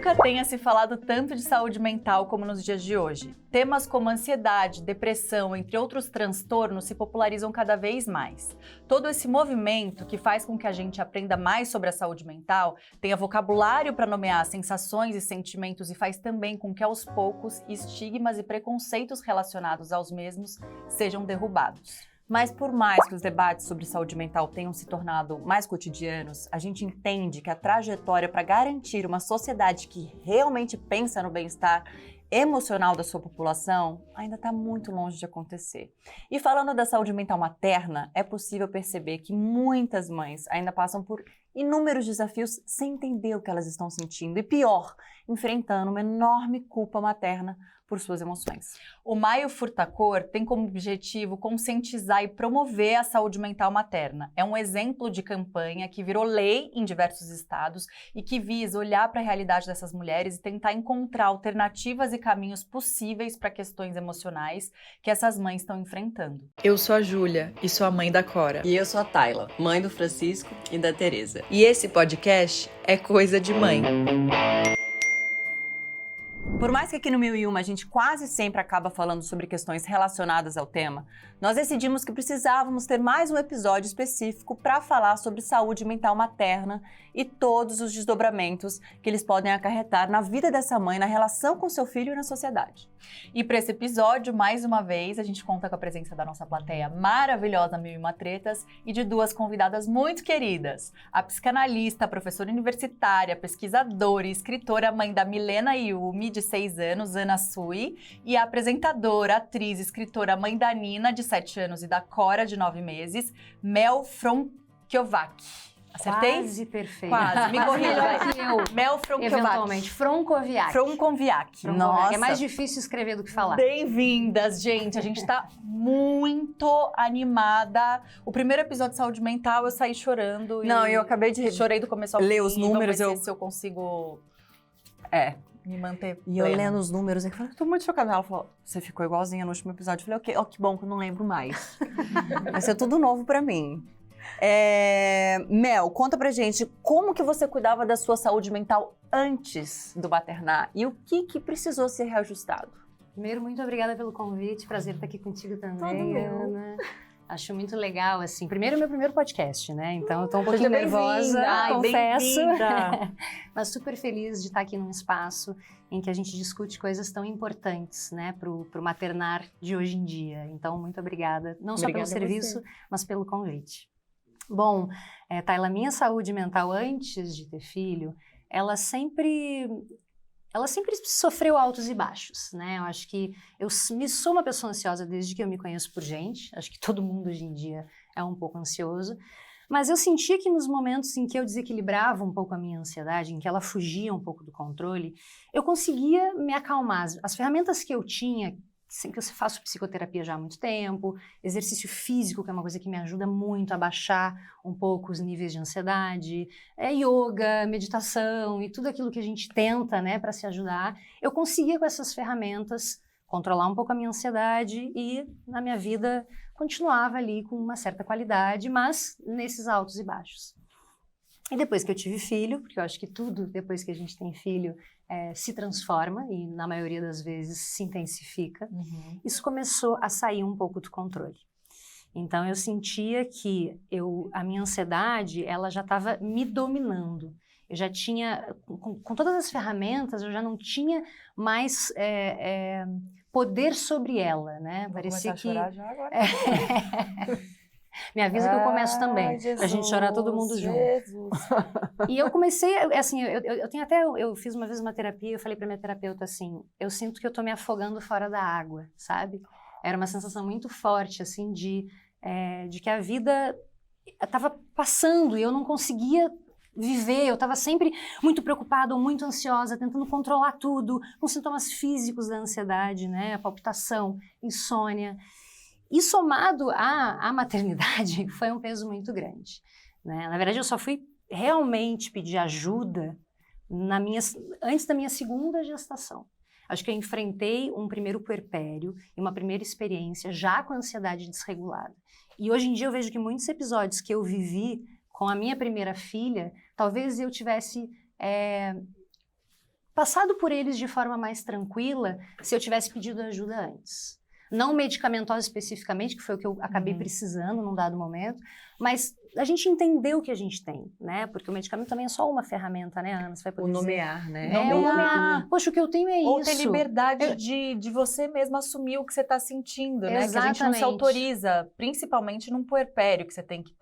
Nunca tenha se falado tanto de saúde mental como nos dias de hoje. Temas como ansiedade, depressão, entre outros transtornos, se popularizam cada vez mais. Todo esse movimento que faz com que a gente aprenda mais sobre a saúde mental, tenha vocabulário para nomear sensações e sentimentos e faz também com que, aos poucos, estigmas e preconceitos relacionados aos mesmos sejam derrubados. Mas por mais que os debates sobre saúde mental tenham se tornado mais cotidianos, a gente entende que a trajetória para garantir uma sociedade que realmente pensa no bem-estar emocional da sua população ainda está muito longe de acontecer. E falando da saúde mental materna, é possível perceber que muitas mães ainda passam por inúmeros desafios sem entender o que elas estão sentindo e, pior, enfrentando uma enorme culpa materna por suas emoções. O Maio Furtacor tem como objetivo conscientizar e promover a saúde mental materna. É um exemplo de campanha que virou lei em diversos estados e que visa olhar para a realidade dessas mulheres e tentar encontrar alternativas e caminhos possíveis para questões emocionais que essas mães estão enfrentando. Eu sou a Júlia e sou a mãe da Cora. E eu sou a Tayla, mãe do Francisco e da Tereza. E esse podcast é Coisa de Mãe. Por mais que aqui no 1001 a gente quase sempre acaba falando sobre questões relacionadas ao tema, nós decidimos que precisávamos ter mais um episódio específico para falar sobre saúde mental materna e todos os desdobramentos que eles podem acarretar na vida dessa mãe, na relação com seu filho e na sociedade. E para esse episódio, mais uma vez, a gente conta com a presença da nossa plateia maravilhosa 1001 Tretas e de duas convidadas muito queridas. A psicanalista, professora universitária, pesquisadora e escritora mãe da Milena Yumi, de 6 anos, Ana Sui, e a apresentadora, atriz e escritora mãe da Nina, de 7 anos, e da Cora, de 9 meses, Mel Fronkoviak. Acertei? Quase perfeito. Quase, me corrija. Melhor que eu. Mel Fronkoviak. Eventualmente. Fronkoviak. Fronkoviak. Nossa. É mais difícil escrever do que falar. Bem-vindas, gente. A gente tá muito animada. O primeiro episódio de saúde mental eu saí chorando. Não, eu acabei de chorei do começo ao ler os números. Vamos ver se eu consigo me manter E eu plena. lendo os números, eu falei, tô muito chocada. Ela falou, você ficou igualzinha no último episódio. Eu falei, ok, que bom que eu não lembro mais. Vai ser tudo novo pra mim. Mel, conta pra gente como que você cuidava da sua saúde mental antes do maternar e o que precisou ser reajustado? Primeiro, muito obrigada pelo convite. Prazer estar aqui contigo também, Ana. Acho muito legal, assim. Primeiro, meu primeiro podcast, né? Então, eu tô um pouquinho nervosa, confesso. Mas super feliz de estar aqui num espaço em que a gente discute coisas tão importantes, né? Pro maternar de hoje em dia. Então, muito obrigada. Não só pelo serviço, mas pelo convite. Bom, Tayla, minha saúde mental antes de ter filho, ela sempre sofreu altos e baixos, né? Eu acho que eu sou uma pessoa ansiosa desde que eu me conheço por gente. Acho que todo mundo hoje em dia é um pouco ansioso. Mas eu sentia que nos momentos em que eu desequilibrava um pouco a minha ansiedade, em que ela fugia um pouco do controle, eu conseguia me acalmar. As ferramentas que eu tinha, que eu faço psicoterapia já há muito tempo, exercício físico, que é uma coisa que me ajuda muito a baixar um pouco os níveis de ansiedade, yoga, meditação e tudo aquilo que a gente tenta, né, para se ajudar. Eu conseguia com essas ferramentas controlar um pouco a minha ansiedade e na minha vida continuava ali com uma certa qualidade, mas nesses altos e baixos. E depois que eu tive filho, porque eu acho que tudo depois que a gente tem filho se transforma e na maioria das vezes se intensifica, isso começou a sair um pouco do controle. Então eu sentia que a minha ansiedade ela já estava me dominando. Eu já tinha, com todas as ferramentas, eu já não tinha mais poder sobre ela, né? Vou parecia começar a chorar já agora. Me avisa que eu começo também, pra gente chorar todo mundo junto. E eu comecei, assim, eu fiz uma vez uma terapia, eu falei pra minha terapeuta assim, eu sinto que eu tô me afogando fora da água, sabe? Era uma sensação muito forte, assim, de que a vida tava passando e eu não conseguia viver, eu estava sempre muito preocupada ou muito ansiosa, tentando controlar tudo, com sintomas físicos da ansiedade, né? A palpitação, insônia. E somado à maternidade, foi um peso muito grande, né? Na verdade, eu só fui realmente pedir ajuda antes da minha segunda gestação. Acho que eu enfrentei um primeiro puerpério e uma primeira experiência já com a ansiedade desregulada. E hoje em dia eu vejo que muitos episódios que eu vivi com a minha primeira filha, talvez eu tivesse passado por eles de forma mais tranquila se eu tivesse pedido ajuda antes. Não medicamentosa especificamente, que foi o que eu acabei precisando num dado momento, mas a gente entendeu o que a gente tem, né? Porque o medicamento também é só uma ferramenta, né, Ana? Você vai poder nomear, né? Nomear. Poxa, o que eu tenho é Ou isso. ter liberdade de você mesmo assumir o que você está sentindo, né? Exatamente. Que a gente não se autoriza, principalmente num puerpério, que você tem que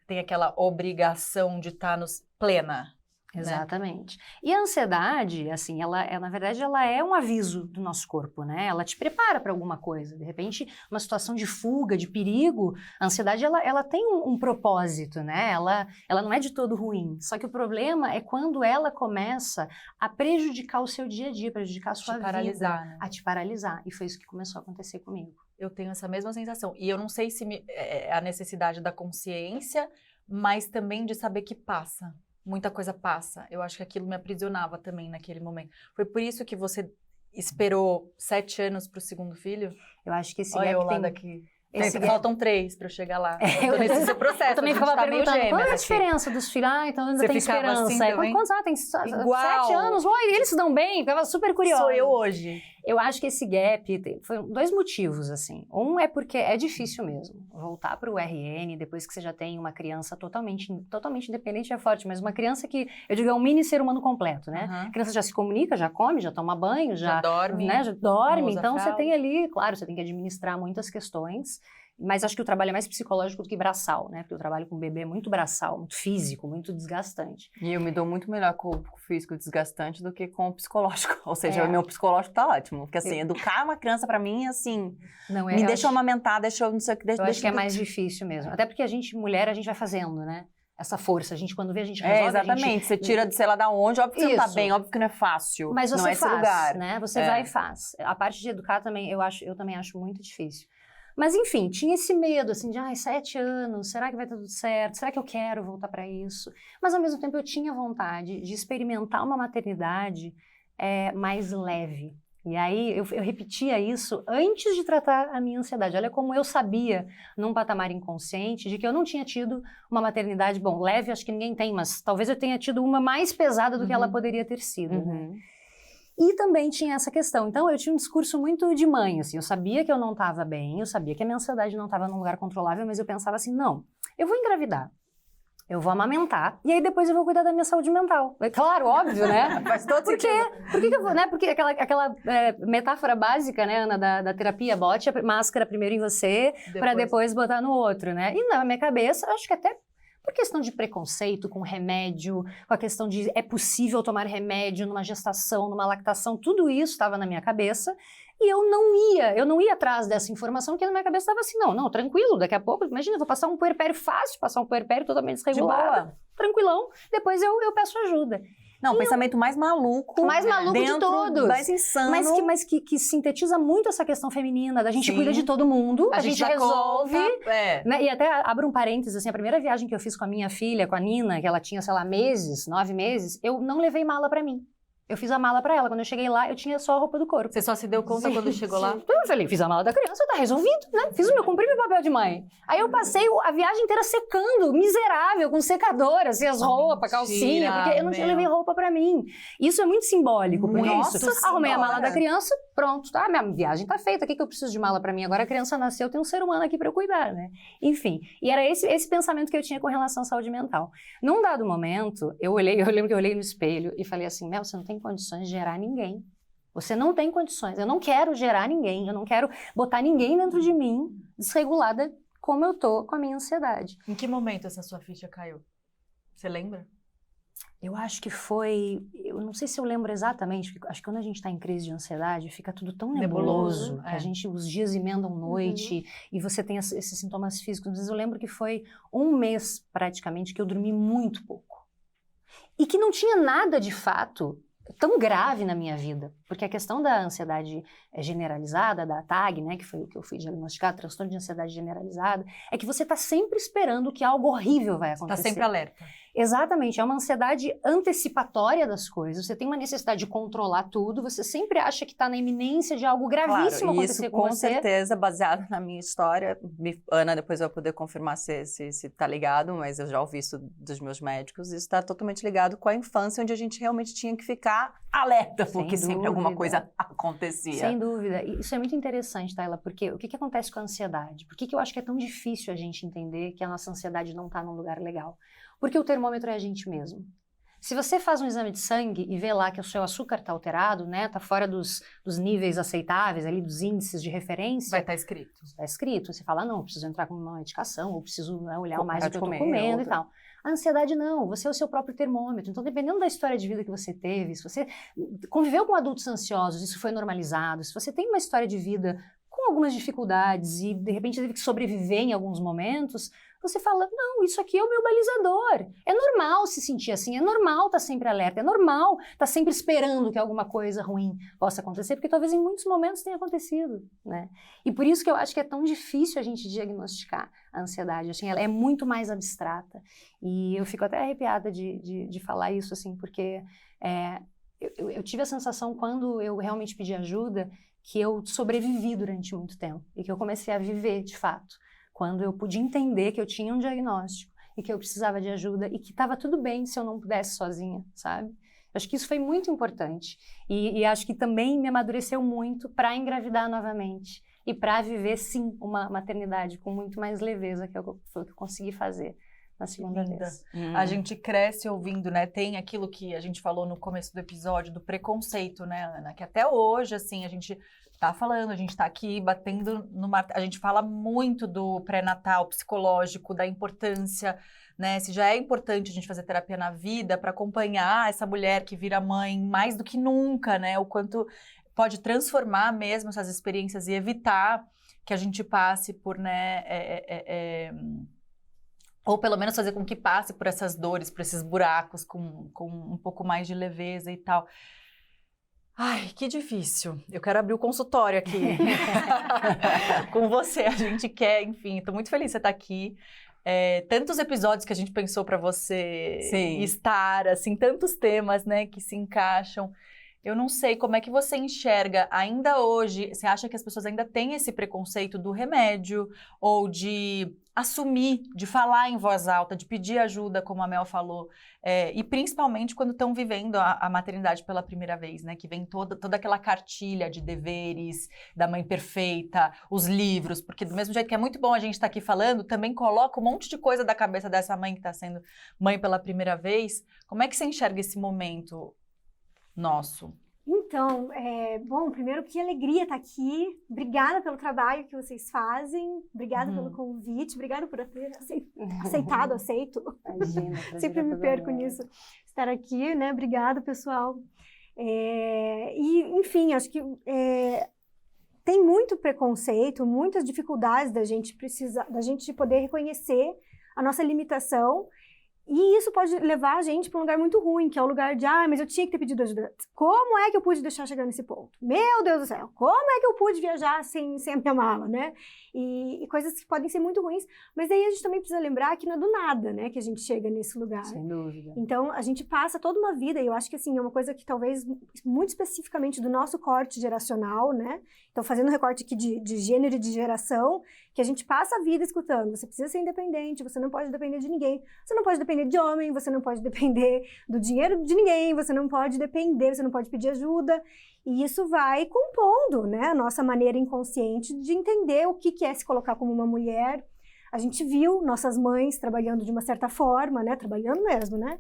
tem aquela obrigação de estar plena. Exatamente. Né? E a ansiedade, assim, na verdade, ela é um aviso do nosso corpo, né? Ela te prepara para alguma coisa. De repente, uma situação de fuga, de perigo, a ansiedade, ela tem um propósito, né? Ela não é de todo ruim. Só que o problema é quando ela começa a prejudicar o seu dia a dia, prejudicar a sua vida. Paralisar, né? A te paralisar. E foi isso que começou a acontecer comigo. Eu tenho essa mesma sensação. E eu não sei se é a necessidade da consciência, mas também de saber que passa. Muita coisa passa. Eu acho que aquilo me aprisionava também naquele momento. Foi por isso que você esperou 7 anos para o segundo filho? Eu acho que esse Olha eu gap lá daqui. Faltam 3 para eu chegar lá. Eu tô nesse seu processo. Eu também ficava perguntando, qual é a diferença dos filhos? Ah, então ainda tem esperança. Assim, quantos anos tem? 7 anos? Oi, eles se dão bem? Ficava super curiosa. Sou eu hoje. Eu acho que esse gap foi 2 motivos, assim. Um é porque é difícil mesmo voltar para o RN depois que você já tem uma criança totalmente independente, é forte, mas uma criança que, eu digo, é um mini ser humano completo, né? A criança já se comunica, já come, já toma banho, já dorme, né? Já dorme. Então você tem ali, claro, você tem que administrar muitas questões. Mas acho que o trabalho é mais psicológico do que braçal, né? Porque o trabalho com o bebê é muito braçal, muito físico, muito desgastante. E eu me dou muito melhor com o físico desgastante do que com o psicológico. Ou seja, o meu psicológico tá ótimo. Porque assim, educar uma criança pra mim, assim, me deixa amamentar, deixa eu não sei o que... Eu acho que é mais difícil mesmo. Até porque a gente, mulher, a gente vai fazendo, né? Essa força, a gente quando vê, a gente resolve. Exatamente, você tira de sei lá da onde, óbvio que você não tá bem, óbvio que não é fácil. Mas você não é faz, esse lugar. Né? Você vai e faz. A parte de educar também, eu também acho muito difícil. Mas, enfim, tinha esse medo, assim, de 7 anos, será que vai dar tudo certo? Será que eu quero voltar para isso? Mas, ao mesmo tempo, eu tinha vontade de experimentar uma maternidade mais leve. E aí, eu repetia isso antes de tratar a minha ansiedade. Olha como eu sabia, num patamar inconsciente, de que eu não tinha tido uma maternidade, bom, leve acho que ninguém tem, mas talvez eu tenha tido uma mais pesada do que ela poderia ter sido, né? E também tinha essa questão. Então, eu tinha um discurso muito de mãe, assim. Eu sabia que eu não estava bem, eu sabia que a minha ansiedade não estava num lugar controlável, mas eu pensava assim, não, eu vou engravidar, eu vou amamentar, e aí depois eu vou cuidar da minha saúde mental. É claro, óbvio, né? Faz todo sentido. Por que eu vou, né? Porque aquela metáfora básica, né, Ana, da terapia, bote a máscara primeiro em você, para depois botar no outro, né? E na minha cabeça, acho que até por questão de preconceito com remédio, com a questão de é possível tomar remédio numa gestação, numa lactação, tudo isso estava na minha cabeça e eu não ia atrás dessa informação, porque na minha cabeça estava assim, não, tranquilo, daqui a pouco, imagina, eu vou passar um puerpério fácil, passar um puerpério totalmente desregulado, tranquilão, depois eu peço ajuda. Não, o pensamento mais maluco. Mais maluco de todos. Mais insano. Mas que sintetiza muito essa questão feminina, da gente cuida de todo mundo, a gente resolve. Né? E até abro um parênteses, assim, a primeira viagem que eu fiz com a minha filha, com a Nina, que ela tinha, sei lá, 9 meses, eu não levei mala pra mim. Eu fiz a mala pra ela. Quando eu cheguei lá, eu tinha só a roupa do corpo. Você só se deu conta quando chegou lá? Eu falei, fiz a mala da criança, tá resolvido, né? Cumpri meu papel de mãe. Aí eu passei a viagem inteira secando, miserável, com secadora, assim, as roupas, calcinha, porque eu não levei roupa pra mim. Isso é muito simbólico, porque arrumei a mala da criança, pronto, tá? Minha viagem tá feita, o que eu preciso de mala pra mim? Agora a criança nasceu, tem um ser humano aqui pra eu cuidar, né? Enfim, e era esse pensamento que eu tinha com relação à saúde mental. Num dado momento, eu lembro que eu olhei no espelho e falei assim, Mel, você não tem condições de gerar ninguém. Você não tem condições. Eu não quero gerar ninguém. Eu não quero botar ninguém dentro de mim desregulada como eu tô com a minha ansiedade. Em que momento essa sua ficha caiu? Você lembra? Eu acho que foi... Eu não sei se eu lembro exatamente, porque acho que quando a gente tá em crise de ansiedade, fica tudo tão nebuloso, que os dias emendam noite, e você tem esses sintomas físicos. Às vezes eu lembro que foi 1 mês, praticamente, que eu dormi muito pouco. E que não tinha nada, de fato, tão grave na minha vida. Porque a questão da ansiedade generalizada, da TAG, né, que foi o que eu fui diagnosticado, transtorno de ansiedade generalizada, é que você está sempre esperando que algo horrível vai acontecer. Está sempre alerta. Exatamente, é uma ansiedade antecipatória das coisas. Você tem uma necessidade de controlar tudo, você sempre acha que está na iminência de algo gravíssimo acontecer com você. Isso, com certeza, baseado na minha história. Ana, depois vai poder confirmar se tá ligado, mas eu já ouvi isso dos meus médicos. Isso está totalmente ligado com a infância, onde a gente realmente tinha que ficar alerta, porque Sem sempre alguma dúvida. coisa acontecia. Sem dúvida. E isso é muito interessante, Tayla, porque o que acontece com a ansiedade? Por que eu acho que é tão difícil a gente entender que a nossa ansiedade não está num lugar legal? Porque o termômetro é a gente mesmo. Se você faz um exame de sangue e vê lá que o seu açúcar está alterado, né, está fora dos níveis aceitáveis, ali dos índices de referência... Vai estar escrito. Está escrito. Você fala, não, preciso entrar com uma medicação, ou preciso, né, olhar mais o que eu estou comer, comendo outra. e tal. A ansiedade não, você é o seu próprio termômetro. Então, dependendo da história de vida que você teve, se você conviveu com adultos ansiosos, isso foi normalizado, se você tem uma história de vida com algumas dificuldades e, de repente, teve que sobreviver em alguns momentos, você fala, não, isso aqui é o meu balizador. É normal se sentir assim, é normal estar sempre alerta, é normal estar sempre esperando que alguma coisa ruim possa acontecer, porque talvez em muitos momentos tenha acontecido, né? E por isso que eu acho que é tão difícil a gente diagnosticar a ansiedade, assim, ela é muito mais abstrata. E eu fico até arrepiada de falar isso, assim, porque eu tive a sensação, quando eu realmente pedi ajuda, que eu sobrevivi durante muito tempo e que eu comecei a viver, de fato, quando eu pude entender que eu tinha um diagnóstico e que eu precisava de ajuda e que estava tudo bem se eu não pudesse sozinha, sabe? Acho que isso foi muito importante e acho que também me amadureceu muito para engravidar novamente e para viver, sim, uma maternidade com muito mais leveza, que foi o que eu consegui fazer na segunda vez. A gente cresce ouvindo, né? Tem aquilo que a gente falou no começo do episódio, do preconceito, né, Ana? Que até hoje, assim, a gente tá falando, a gente tá aqui batendo a gente fala muito do pré-natal psicológico, da importância, né? Se já é importante a gente fazer terapia na vida para acompanhar essa mulher que vira mãe mais do que nunca, né? O quanto pode transformar mesmo essas experiências e evitar que a gente passe por, né? Ou pelo menos fazer com que passe por essas dores, por esses buracos com um pouco mais de leveza e tal. Ai, que difícil. Eu quero abrir o consultório aqui com você. A gente quer, enfim, tô muito feliz de você estar aqui. Tantos episódios que a gente pensou para você estar, assim, tantos temas, né, que se encaixam. Eu não sei como é que você enxerga ainda hoje. Você acha que as pessoas ainda têm esse preconceito do remédio ou de assumir, de falar em voz alta, de pedir ajuda, como a Mel falou, e principalmente quando estão vivendo a maternidade pela primeira vez, né? Que vem toda aquela cartilha de deveres, da mãe perfeita, os livros, porque do mesmo jeito que é muito bom a gente estar aqui falando, também coloca um monte de coisa da cabeça dessa mãe que está sendo mãe pela primeira vez. Como é que você enxerga esse momento nosso? Então, bom, primeiro, que alegria estar aqui. Obrigada pelo trabalho que vocês fazem. Obrigada pelo convite. Obrigada por ter aceito. Imagina, Sempre me perco nisso, estar aqui, né? Obrigada, pessoal. E, enfim, acho que tem muito preconceito, muitas dificuldades da gente poder reconhecer a nossa limitação. E isso pode levar a gente para um lugar muito ruim, que é o lugar de, mas eu tinha que ter pedido ajuda. Como é que eu pude deixar chegar nesse ponto? Meu Deus do céu, como é que eu pude viajar sem a minha mala, né? E coisas que podem ser muito ruins, mas aí a gente também precisa lembrar que não é do nada, né, que a gente chega nesse lugar. Sem dúvida. Então, a gente passa toda uma vida, e eu acho que, assim, é uma coisa que talvez, muito especificamente do nosso corte geracional, né? Então, fazendo um recorte aqui de gênero e de geração, que a gente passa a vida escutando, você precisa ser independente, você não pode depender de ninguém, você não pode depender de homem, você não pode depender do dinheiro de ninguém, você não pode depender, você não pode pedir ajuda. E isso vai compondo, né, a nossa maneira inconsciente de entender o que é se colocar como uma mulher. A gente viu nossas mães trabalhando de uma certa forma, né, trabalhando mesmo, né,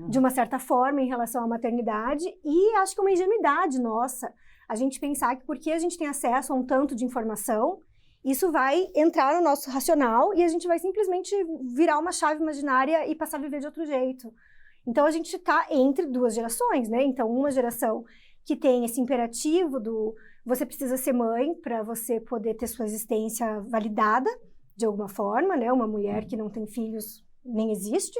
de uma certa forma em relação à maternidade, e acho que é uma ingenuidade nossa a gente pensar que porque a gente tem acesso a um tanto de informação, isso vai entrar no nosso racional e a gente vai simplesmente virar uma chave imaginária e passar a viver de outro jeito. Então, a gente está entre duas gerações, né? Então, uma geração que tem esse imperativo do você precisa ser mãe para você poder ter sua existência validada de alguma forma, né? Uma mulher que não tem filhos nem existe.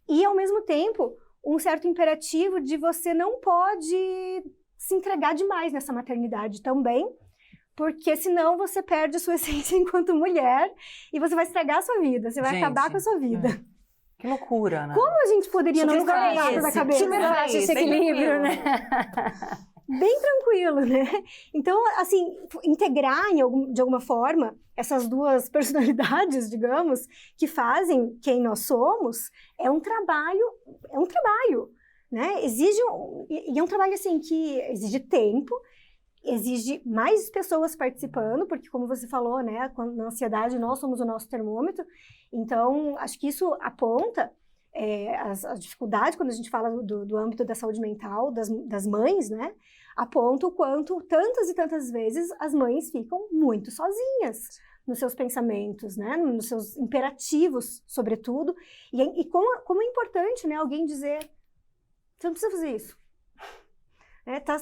E, ao mesmo tempo, um certo imperativo de você não pode se entregar demais nessa maternidade também, porque senão você perde a sua essência enquanto mulher e você vai estragar a sua vida, você vai acabar com a sua vida. Que loucura, né? Como a gente poderia não lugar da cabeça? Super fácil esse equilíbrio, né? Bem tranquilo, né? Então, assim, integrar de alguma forma essas duas personalidades, digamos, que fazem quem nós somos, é um trabalho, né? E é um trabalho, assim, que exige tempo, exige mais pessoas participando, porque, como você falou, né, na ansiedade nós somos o nosso termômetro. Então, acho que isso aponta a dificuldade, quando a gente fala do âmbito da saúde mental das mães, né, aponta o quanto, tantas e tantas vezes, as mães ficam muito sozinhas nos seus pensamentos, né, nos seus imperativos, sobretudo. E como é importante, né, alguém dizer, você não precisa fazer isso.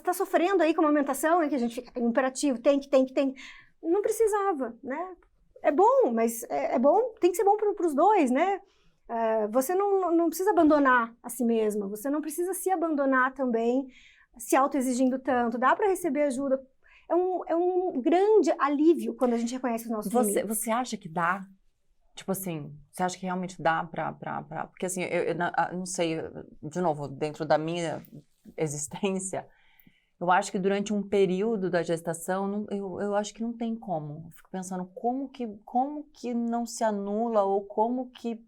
Tá sofrendo aí com a amamentação, que a gente fica, tem um imperativo, tem que. Não precisava, né? É bom, mas é bom, tem que ser bom para os dois, né? Você não precisa abandonar a si mesma, você não precisa se abandonar também, se autoexigindo tanto. Dá para receber ajuda. É um grande alívio quando a gente reconhece os nossos limites. Você acha que dá? Tipo assim, você acha que realmente dá pra... Porque assim, eu não sei, de novo, dentro da minha existência, eu acho que durante um período da gestação, eu acho que não tem como. Eu fico pensando como que não se anula ou como que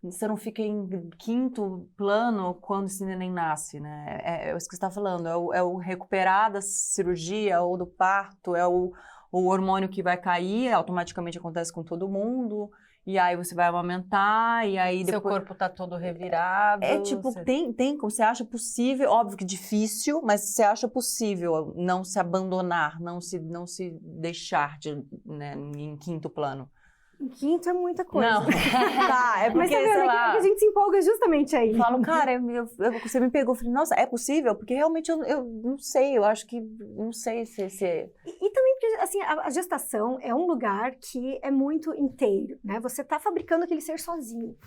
você não fica em quinto plano quando esse neném nasce, né? É isso que você está falando, é o recuperar da cirurgia ou do parto, é o hormônio que vai cair, automaticamente acontece com todo mundo. E aí você vai amamentar, e aí depois... Seu corpo tá todo revirado. Tem como, você acha possível, óbvio que difícil, mas você acha possível não se abandonar, não se deixar né, em quinto plano? Em quinto é muita coisa. Não, tá, é porque, mas tá vendo, sei lá... que a gente se empolga justamente aí. Eu falo, cara, você me pegou, eu falei, nossa, é possível? Porque realmente eu não sei, eu acho que, não sei se... E também porque, assim, a gestação é um lugar que é muito inteiro, né? Você tá fabricando aquele ser sozinho.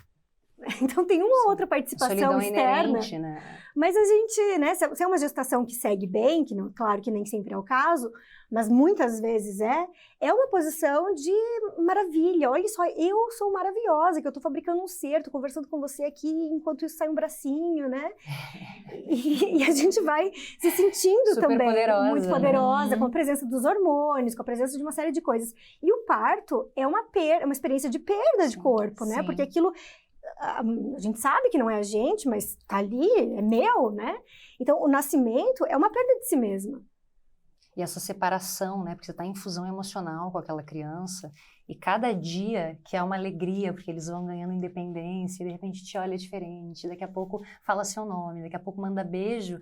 Então tem uma outra participação externa, inerente, né? Mas a gente, né, se é uma gestação que segue bem, que não, claro que nem sempre é o caso, mas muitas vezes é uma posição de maravilha. Olha só, eu sou maravilhosa, que eu tô fabricando um ser, tô conversando com você aqui, enquanto isso sai um bracinho, né? E a gente vai se sentindo super também poderosa. Muito poderosa, com a presença dos hormônios, com a presença de uma série de coisas. E o parto é uma experiência de perda de corpo, né? Sim. Porque aquilo... A gente sabe que não é a gente, mas tá ali, é meu, né? Então, o nascimento é uma perda de si mesma. E essa separação, né? Porque você está em fusão emocional com aquela criança. E cada dia que é uma alegria, porque eles vão ganhando independência, e de repente te olha diferente, daqui a pouco fala seu nome, daqui a pouco manda beijo.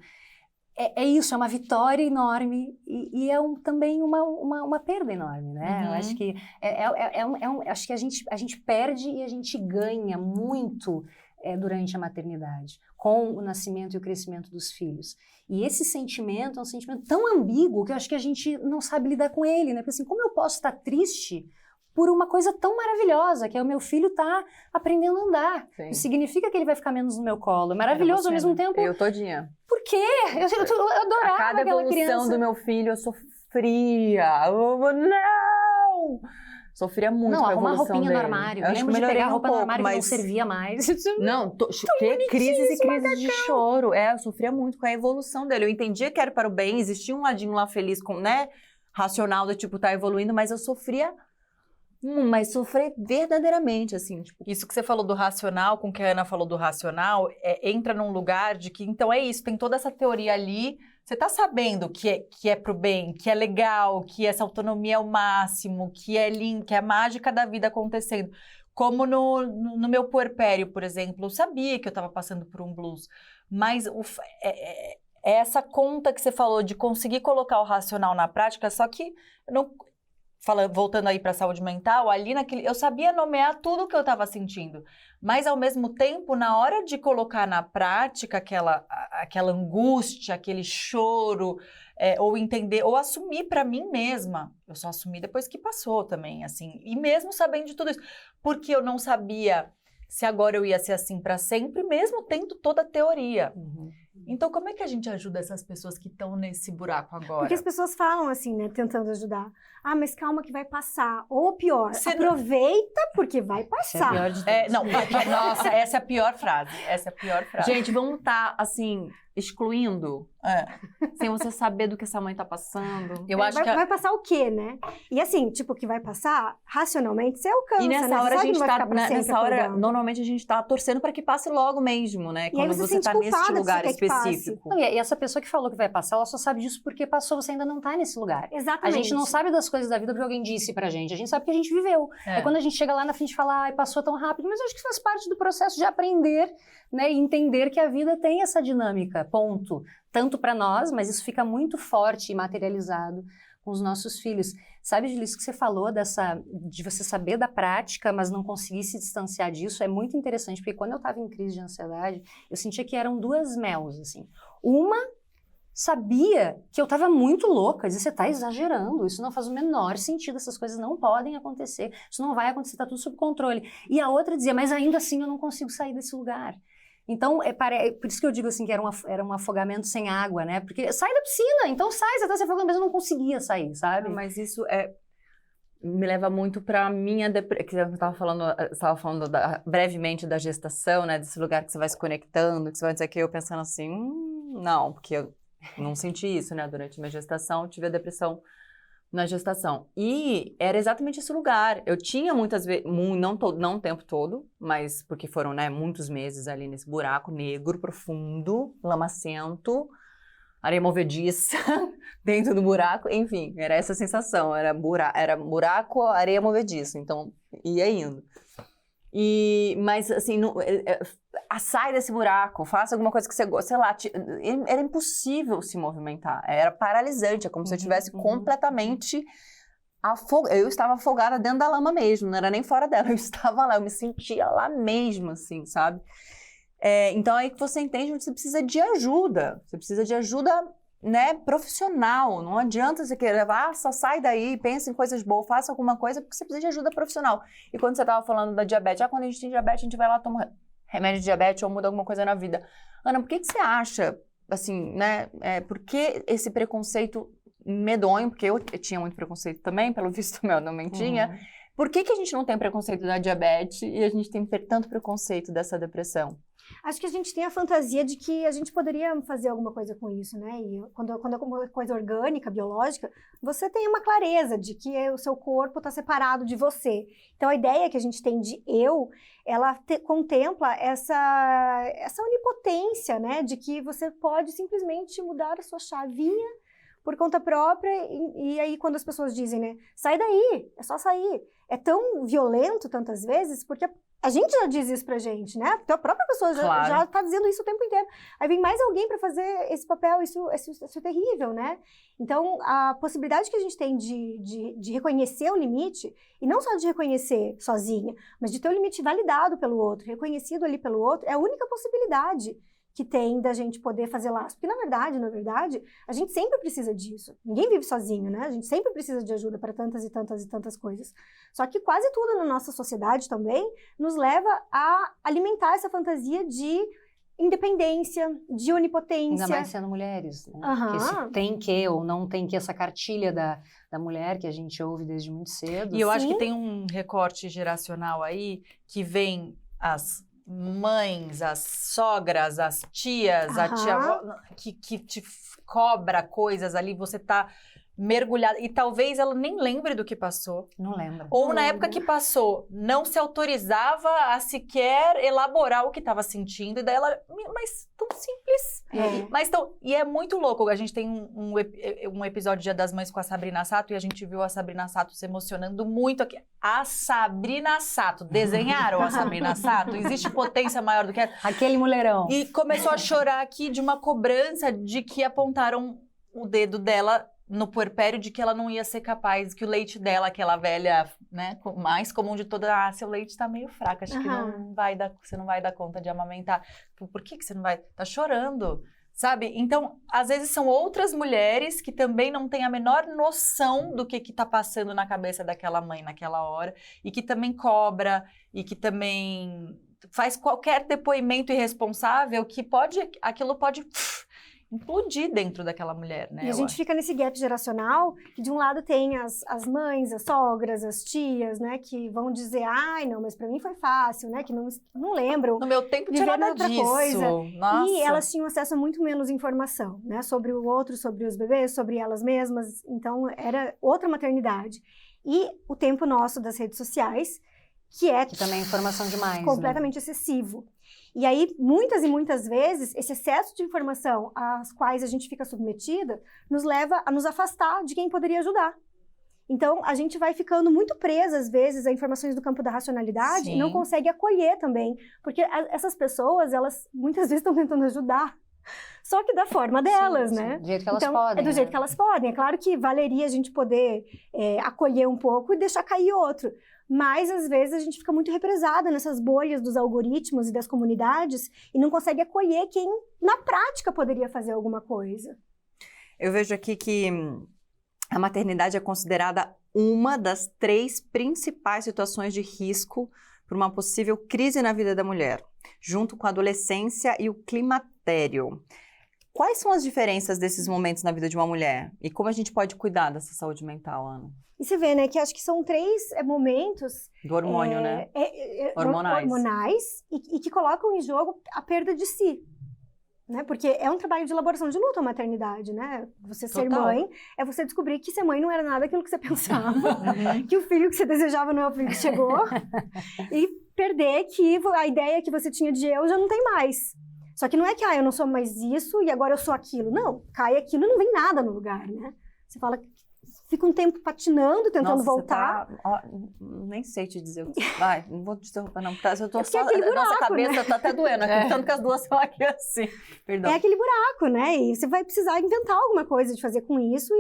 É isso, é uma vitória enorme e é também uma perda enorme, né? Uhum. Eu acho que acho que a gente perde e a gente ganha muito durante a maternidade, com o nascimento e o crescimento dos filhos. E esse sentimento é um sentimento tão ambíguo que eu acho que a gente não sabe lidar com ele, né? Porque assim, como eu posso estar triste por uma coisa tão maravilhosa, que é o meu filho tá aprendendo a andar. Sim. Isso significa que ele vai ficar menos no meu colo. É maravilhoso ao mesmo tempo. Eu todinha. Por quê? Eu adorava A cada aquela evolução criança. do meu filho, eu sofria. Não! Sofria muito Não, com a arrumar evolução roupinha dele. no armário. Eu Eu acho que lembro de melhorei pegar a roupa no pouco, armário que não mas... servia mais. Não, crises e crises de choro. Eu sofria muito com a evolução dele. Eu entendia que era para o bem, existia um ladinho lá feliz, né? Racional, do tipo, tá evoluindo, mas eu sofria... mas sofrer verdadeiramente, assim, tipo... Isso que você falou do racional, com o que a Ana falou do racional, entra num lugar de que, então é isso, tem toda essa teoria ali, você tá sabendo que é pro bem, que é legal, que essa autonomia é o máximo, que é lindo, que é a mágica da vida acontecendo. Como no meu puerpério, por exemplo, eu sabia que eu tava passando por um blues, mas essa conta que você falou de conseguir colocar o racional na prática, só que eu não... voltando aí para a saúde mental, ali eu sabia nomear tudo o que eu estava sentindo, mas ao mesmo tempo, na hora de colocar na prática aquela angústia, aquele choro, ou entender, ou assumir para mim mesma, eu só assumi depois que passou também, assim, e mesmo sabendo de tudo isso, porque eu não sabia se agora eu ia ser assim para sempre, mesmo tendo toda a teoria. Uhum. Então, como é que a gente ajuda essas pessoas que estão nesse buraco agora? Porque as pessoas falam assim, né, tentando ajudar. Ah, mas calma que vai passar. Ou pior, Você aproveita porque vai Essa é a passar. pior de todas. Nossa, essa é a pior frase. Essa é a pior frase. Gente, vamos estar, assim, excluindo, sem você saber do que essa mãe tá passando. Eu acho que vai passar o quê, né? E assim, tipo, o que vai passar, racionalmente, você alcança, E nessa né? hora a Você gente sabe que não vai tá, ficar pra sempre nessa hora, acordando. normalmente a gente tá torcendo pra que passe logo mesmo, né? E aí Quando você você sente tá nesse culpada de lugar você quer que passe. específico. Não, e essa pessoa que falou que vai passar, ela só sabe disso porque passou, você ainda não tá nesse lugar. A Exatamente. gente não sabe das coisas da vida porque alguém disse pra gente. A gente sabe que a gente viveu. É quando a gente chega lá na frente e fala, ai, passou tão rápido. Mas eu acho que faz parte do processo de aprender, né? E entender que a vida tem essa dinâmica, ponto. Tanto pra nós, mas isso fica muito forte e materializado com os nossos filhos. Sabe, Julia, isso que você falou de você saber da prática, mas não conseguir se distanciar disso, é muito interessante, porque quando eu estava em crise de ansiedade, eu sentia que eram duas Mels, assim. Uma sabia que eu estava muito louca, dizia, você está exagerando, isso não faz o menor sentido, essas coisas não podem acontecer, isso não vai acontecer, está tudo sob controle. E a outra dizia, mas ainda assim eu não consigo sair desse lugar. Então, por isso que eu digo assim, que era um afogamento sem água, né? Porque sai da piscina, então sai, você tá se afogando, mas eu não conseguia sair, sabe? Mas isso me leva muito pra minha que eu estava falando brevemente da gestação, né? Desse lugar que você vai se conectando, que você vai dizer que eu pensando assim, não, porque eu não senti isso, né? Durante a minha gestação, eu tive a depressão na gestação. E era exatamente esse lugar. Eu tinha muitas vezes, não o tempo todo, mas porque foram, né, muitos meses ali nesse buraco negro, profundo, lamacento, areia movediça, dentro do buraco, enfim, era essa sensação, era buraco, areia movediça, então ia indo. Mas assim, sai desse buraco, faça alguma coisa que você gosta, sei lá, era impossível se movimentar, era paralisante, é como se eu estivesse completamente afogada. Eu estava afogada dentro da lama mesmo, não era nem fora dela, eu estava lá, eu me sentia lá mesmo, assim, sabe? Então aí que você entende que você precisa de ajuda, né, profissional. Não adianta você querer, só sai daí, pensa em coisas boas, faça alguma coisa, porque você precisa de ajuda profissional. E quando você estava falando da diabetes, quando a gente tem diabetes, a gente vai lá tomar remédio de diabetes ou muda alguma coisa na vida. Ana, por que você acha, assim, né, por que esse preconceito medonho, porque eu tinha muito preconceito também, pelo visto meu não tinha, por que a gente não tem preconceito da diabetes e a gente tem tanto preconceito dessa depressão? Acho que a gente tem a fantasia de que a gente poderia fazer alguma coisa com isso, né? E quando é uma coisa orgânica, biológica, você tem uma clareza de que o seu corpo está separado de você. Então, a ideia que a gente tem de ela contempla essa onipotência, né? De que você pode simplesmente mudar a sua chavinha por conta própria, e aí quando as pessoas dizem, né, sai daí, é só sair. É tão violento tantas vezes, porque a gente já diz isso pra gente, né? Porque a própria pessoa já tá dizendo isso o tempo inteiro. Aí vem mais alguém pra fazer esse papel, isso é terrível, né? Então, a possibilidade que a gente tem de reconhecer o limite, e não só de reconhecer sozinha, mas de ter o limite validado pelo outro, reconhecido ali pelo outro, é a única possibilidade que tem da gente poder fazer laço. Porque, na verdade, a gente sempre precisa disso. Ninguém vive sozinho, né? A gente sempre precisa de ajuda para tantas e tantas e tantas coisas. Só que quase tudo na nossa sociedade também nos leva a alimentar essa fantasia de independência, de onipotência. Ainda mais sendo mulheres, né? Porque se tem que ou não tem que, essa cartilha da mulher que a gente ouve desde muito cedo. E eu acho que tem um recorte geracional aí que vem as mães, as sogras, as tias, a tia-avó, que te cobra coisas ali, você tá mergulhada, e talvez ela nem lembre do que passou. Não lembra. Ou na época que passou, não se autorizava a sequer elaborar o que estava sentindo, e daí ela, mas tão simples. Mas e é muito louco, a gente tem um episódio Dia das Mães com a Sabrina Sato, e a gente viu a Sabrina Sato se emocionando muito aqui. A Sabrina Sato, desenharam a Sabrina Sato? Existe potência maior do que essa? Aquele mulherão. E começou a chorar aqui de uma cobrança de que apontaram o dedo dela no puerpério, de que ela não ia ser capaz, que o leite dela, aquela velha, né, mais comum de todas, seu leite tá meio fraco, acho que você não vai dar conta de amamentar. Por que você não vai? Tá chorando, sabe? Então, às vezes são outras mulheres que também não têm a menor noção do que tá passando na cabeça daquela mãe naquela hora, e que também cobra, e que também faz qualquer depoimento irresponsável que aquilo pode implodir dentro daquela mulher, né? E a gente fica nesse gap geracional, que de um lado tem as mães, as sogras, as tias, né, que vão dizer, ai, não, mas pra mim foi fácil, né, que não lembram. No meu tempo tinha nada outra disso. Coisa. Nossa. E elas tinham acesso a muito menos informação, né, sobre o outro, sobre os bebês, sobre elas mesmas. Então, era outra maternidade. E o tempo nosso das redes sociais, que também é informação demais, completamente excessivo. E aí, muitas e muitas vezes, esse excesso de informação às quais a gente fica submetida nos leva a nos afastar de quem poderia ajudar. Então, a gente vai ficando muito presa, às vezes, a informações do campo da racionalidade e não consegue acolher também. Porque essas pessoas, elas muitas vezes estão tentando ajudar, só que da forma delas, né? Do jeito que elas então, podem. É do jeito que elas podem. É claro que valeria a gente poder acolher um pouco e deixar cair outro. Mas, às vezes, a gente fica muito represada nessas bolhas dos algoritmos e das comunidades e não consegue acolher quem, na prática, poderia fazer alguma coisa. Eu vejo aqui que a maternidade é considerada uma das 3 principais situações de risco para uma possível crise na vida da mulher, junto com a adolescência e o climatério. Quais são as diferenças desses momentos na vida de uma mulher? E como a gente pode cuidar dessa saúde mental, Ana? E você vê, né, que acho que são 3 momentos... Do hormônio, né? Hormonais e que colocam em jogo a perda de si. Né? Porque é um trabalho de elaboração de luto a maternidade, né? Você ser mãe é você descobrir que ser mãe não era nada aquilo que você pensava, que o filho que você desejava não é o filho que chegou, e perder que a ideia que você tinha de eu já não tem mais. Só que não é que, eu não sou mais isso e agora eu sou aquilo. Não, cai aquilo e não vem nada no lugar, né? Você fala, fica um tempo patinando, tentando voltar. Nem sei te dizer o que... Vai, não vou te interromper, não. Eu tô só... buraco, nossa cabeça, né? Tá até doendo aqui, tanto que as duas são aqui assim. Perdão. É aquele buraco, né? E você vai precisar inventar alguma coisa de fazer com isso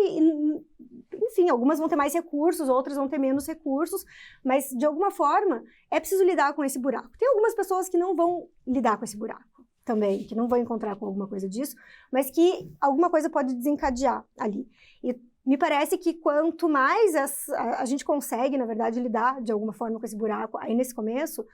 enfim, algumas vão ter mais recursos, outras vão ter menos recursos, mas de alguma forma é preciso lidar com esse buraco. Tem algumas pessoas que não vão lidar com esse buraco também, que não vão encontrar com alguma coisa disso, mas que alguma coisa pode desencadear ali. E me parece que quanto mais a gente consegue, na verdade, lidar de alguma forma com esse buraco, aí nesse começo,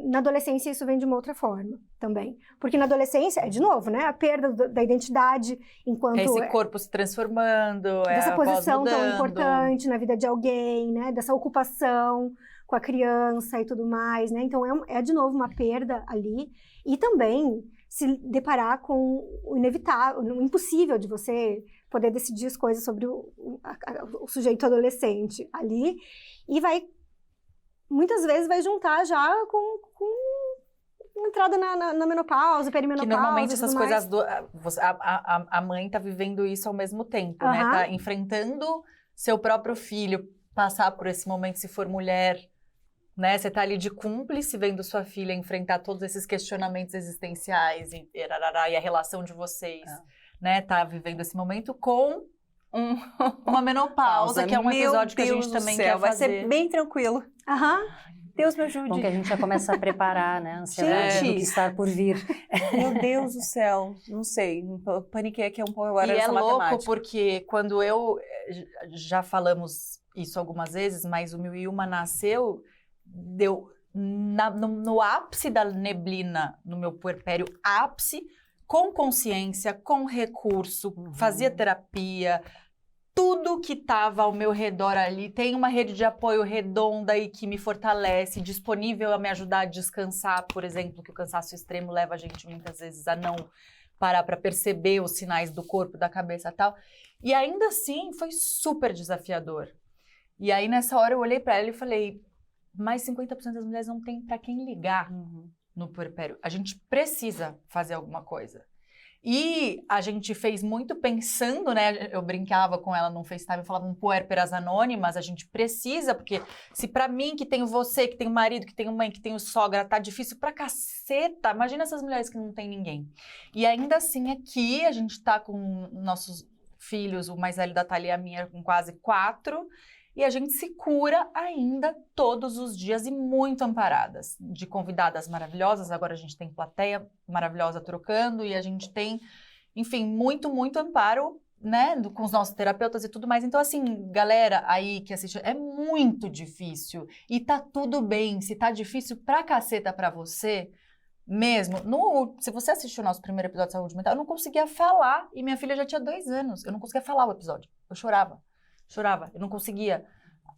na adolescência isso vem de uma outra forma também. Porque na adolescência, de novo, né, a perda da identidade enquanto... Esse corpo se transformando, dessa a posição voz tão mudando. importante na vida de alguém, né, dessa ocupação com a criança e tudo mais, né, então é de novo uma perda ali. E também se deparar com o inevitável, o impossível de você poder decidir as coisas sobre o sujeito adolescente ali, e muitas vezes vai juntar já com entrada na menopausa, perimenopausa. Que normalmente essas coisas, a mãe tá vivendo isso ao mesmo tempo, né? Tá enfrentando seu próprio filho, passar por esse momento se for mulher, né? Você tá ali de cúmplice vendo sua filha enfrentar todos esses questionamentos existenciais e a relação de vocês, né? Tá vivendo esse momento com uma menopausa, que é um episódio que a gente também quer fazer. Vai ser bem tranquilo. Deus me ajude. Bom que a gente já começa a preparar, né? A ansiedade do que está por vir. Meu Deus do céu. Não sei. Paniquei aqui um pouco agora e essa matemática. Louco porque quando já falamos isso algumas vezes, mas o Milma nasceu, deu no ápice da neblina, no meu puerpério, ápice, com consciência, com recurso, fazia terapia, tudo que estava ao meu redor ali, tem uma rede de apoio redonda e que me fortalece, disponível a me ajudar a descansar, por exemplo, que o cansaço extremo leva a gente muitas vezes a não parar para perceber os sinais do corpo, da cabeça e tal. E ainda assim, foi super desafiador. E aí, nessa hora, eu olhei para ela e falei, mais 50% das mulheres não tem para quem ligar no puerpério. A gente precisa fazer alguma coisa. E a gente fez muito pensando, né? Eu brincava com ela num FaceTime, eu falava puérperas anônimas, a gente precisa, porque se pra mim, que tenho você, que tenho marido, que tenho mãe, que tenho sogra, tá difícil pra caceta, imagina essas mulheres que não tem ninguém. E ainda assim, aqui, a gente tá com nossos filhos, o mais velho da Thalia e a minha, com quase 4, e a gente se cura ainda todos os dias e muito amparadas, de convidadas maravilhosas. Agora a gente tem plateia maravilhosa trocando e a gente tem, enfim, muito, muito amparo, né, com os nossos terapeutas e tudo mais. Então, assim, galera aí que assiste, é muito difícil e tá tudo bem. Se tá difícil pra caceta pra você, Mesmo. Se você assistiu o nosso primeiro episódio de saúde mental, eu não conseguia falar. E minha filha já tinha 2 anos. Eu não conseguia falar o episódio. Eu chorava. Eu não conseguia.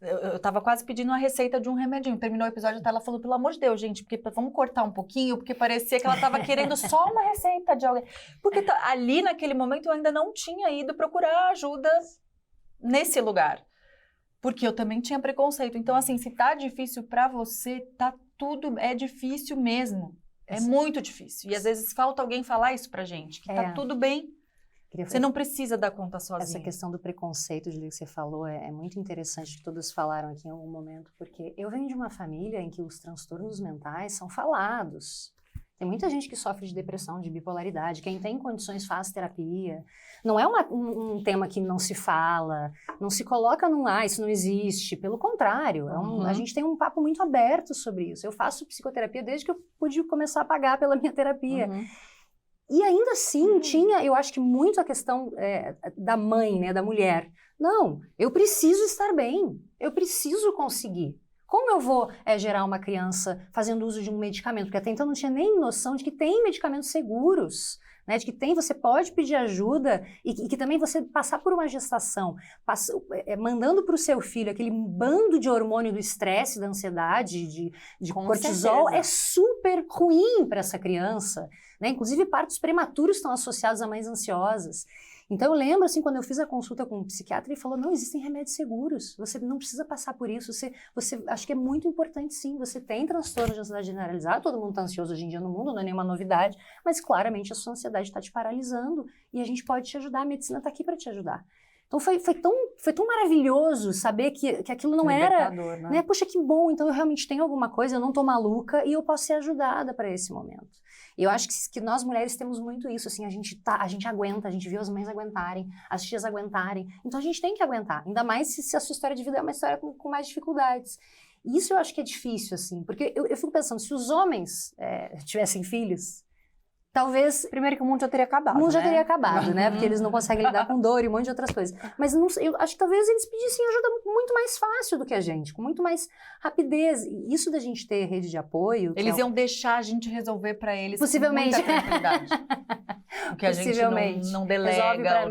Eu tava quase pedindo uma receita de um remedinho. Terminou o episódio, ela falou, pelo amor de Deus, gente, porque vamos cortar um pouquinho, porque parecia que ela tava querendo só uma receita de alguém. Porque ali, naquele momento, eu ainda não tinha ido procurar ajuda nesse lugar. Porque eu também tinha preconceito. Então, assim, se tá difícil pra você, é difícil mesmo. É muito difícil. E às vezes falta alguém falar isso pra gente, que tá tudo bem. Você não precisa dar conta sozinha. Essa questão do preconceito, Julia, que você falou, é muito interessante, que todos falaram aqui em algum momento, porque eu venho de uma família em que os transtornos mentais são falados. Tem muita gente que sofre de depressão, de bipolaridade. Quem tem condições faz terapia. Não é um tema que não se fala, não se coloca isso não existe. Pelo contrário, a gente tem um papo muito aberto sobre isso. Eu faço psicoterapia desde que eu pude começar a pagar pela minha terapia. E ainda assim tinha, eu acho que muito a questão da mãe, né, da mulher. Não, eu preciso estar bem, eu preciso conseguir. Como eu vou gerar uma criança fazendo uso de um medicamento? Porque até então não tinha nem noção de que tem medicamentos seguros, né? De que você pode pedir ajuda e que também você passar por uma gestação, mandando para o seu filho aquele bando de hormônio do estresse, da ansiedade, de cortisol, certeza. É super ruim para essa criança, né? Inclusive partos prematuros estão associados a mães ansiosas. Então, eu lembro, assim, quando eu fiz a consulta com um psiquiatra, ele falou, não, existem remédios seguros, você não precisa passar por isso, você acho que é muito importante, sim, você tem transtorno de ansiedade generalizada, todo mundo está ansioso hoje em dia no mundo, não é nenhuma novidade, mas claramente a sua ansiedade está te paralisando e a gente pode te ajudar, a medicina está aqui para te ajudar. Então, foi tão maravilhoso saber que aquilo não era, né? Poxa, que bom, então eu realmente tenho alguma coisa, eu não tô maluca e eu posso ser ajudada para esse momento. E eu acho que nós mulheres temos muito isso, assim, a gente aguenta, a gente viu as mães aguentarem, as tias aguentarem, então a gente tem que aguentar, ainda mais se a sua história de vida é uma história com mais dificuldades. E isso eu acho que é difícil, assim, porque eu fico pensando, se os homens tivessem filhos, talvez... Primeiro que o mundo já teria acabado, O mundo já teria acabado, né? Porque eles não conseguem lidar com dor e um monte de outras coisas. Mas eu acho que talvez eles pedissem ajuda muito mais fácil do que a gente, com muito mais rapidez. E isso da gente ter rede de apoio... Eles iam deixar a gente resolver para eles possivelmente. Com muita tranquilidade. O que a gente não delega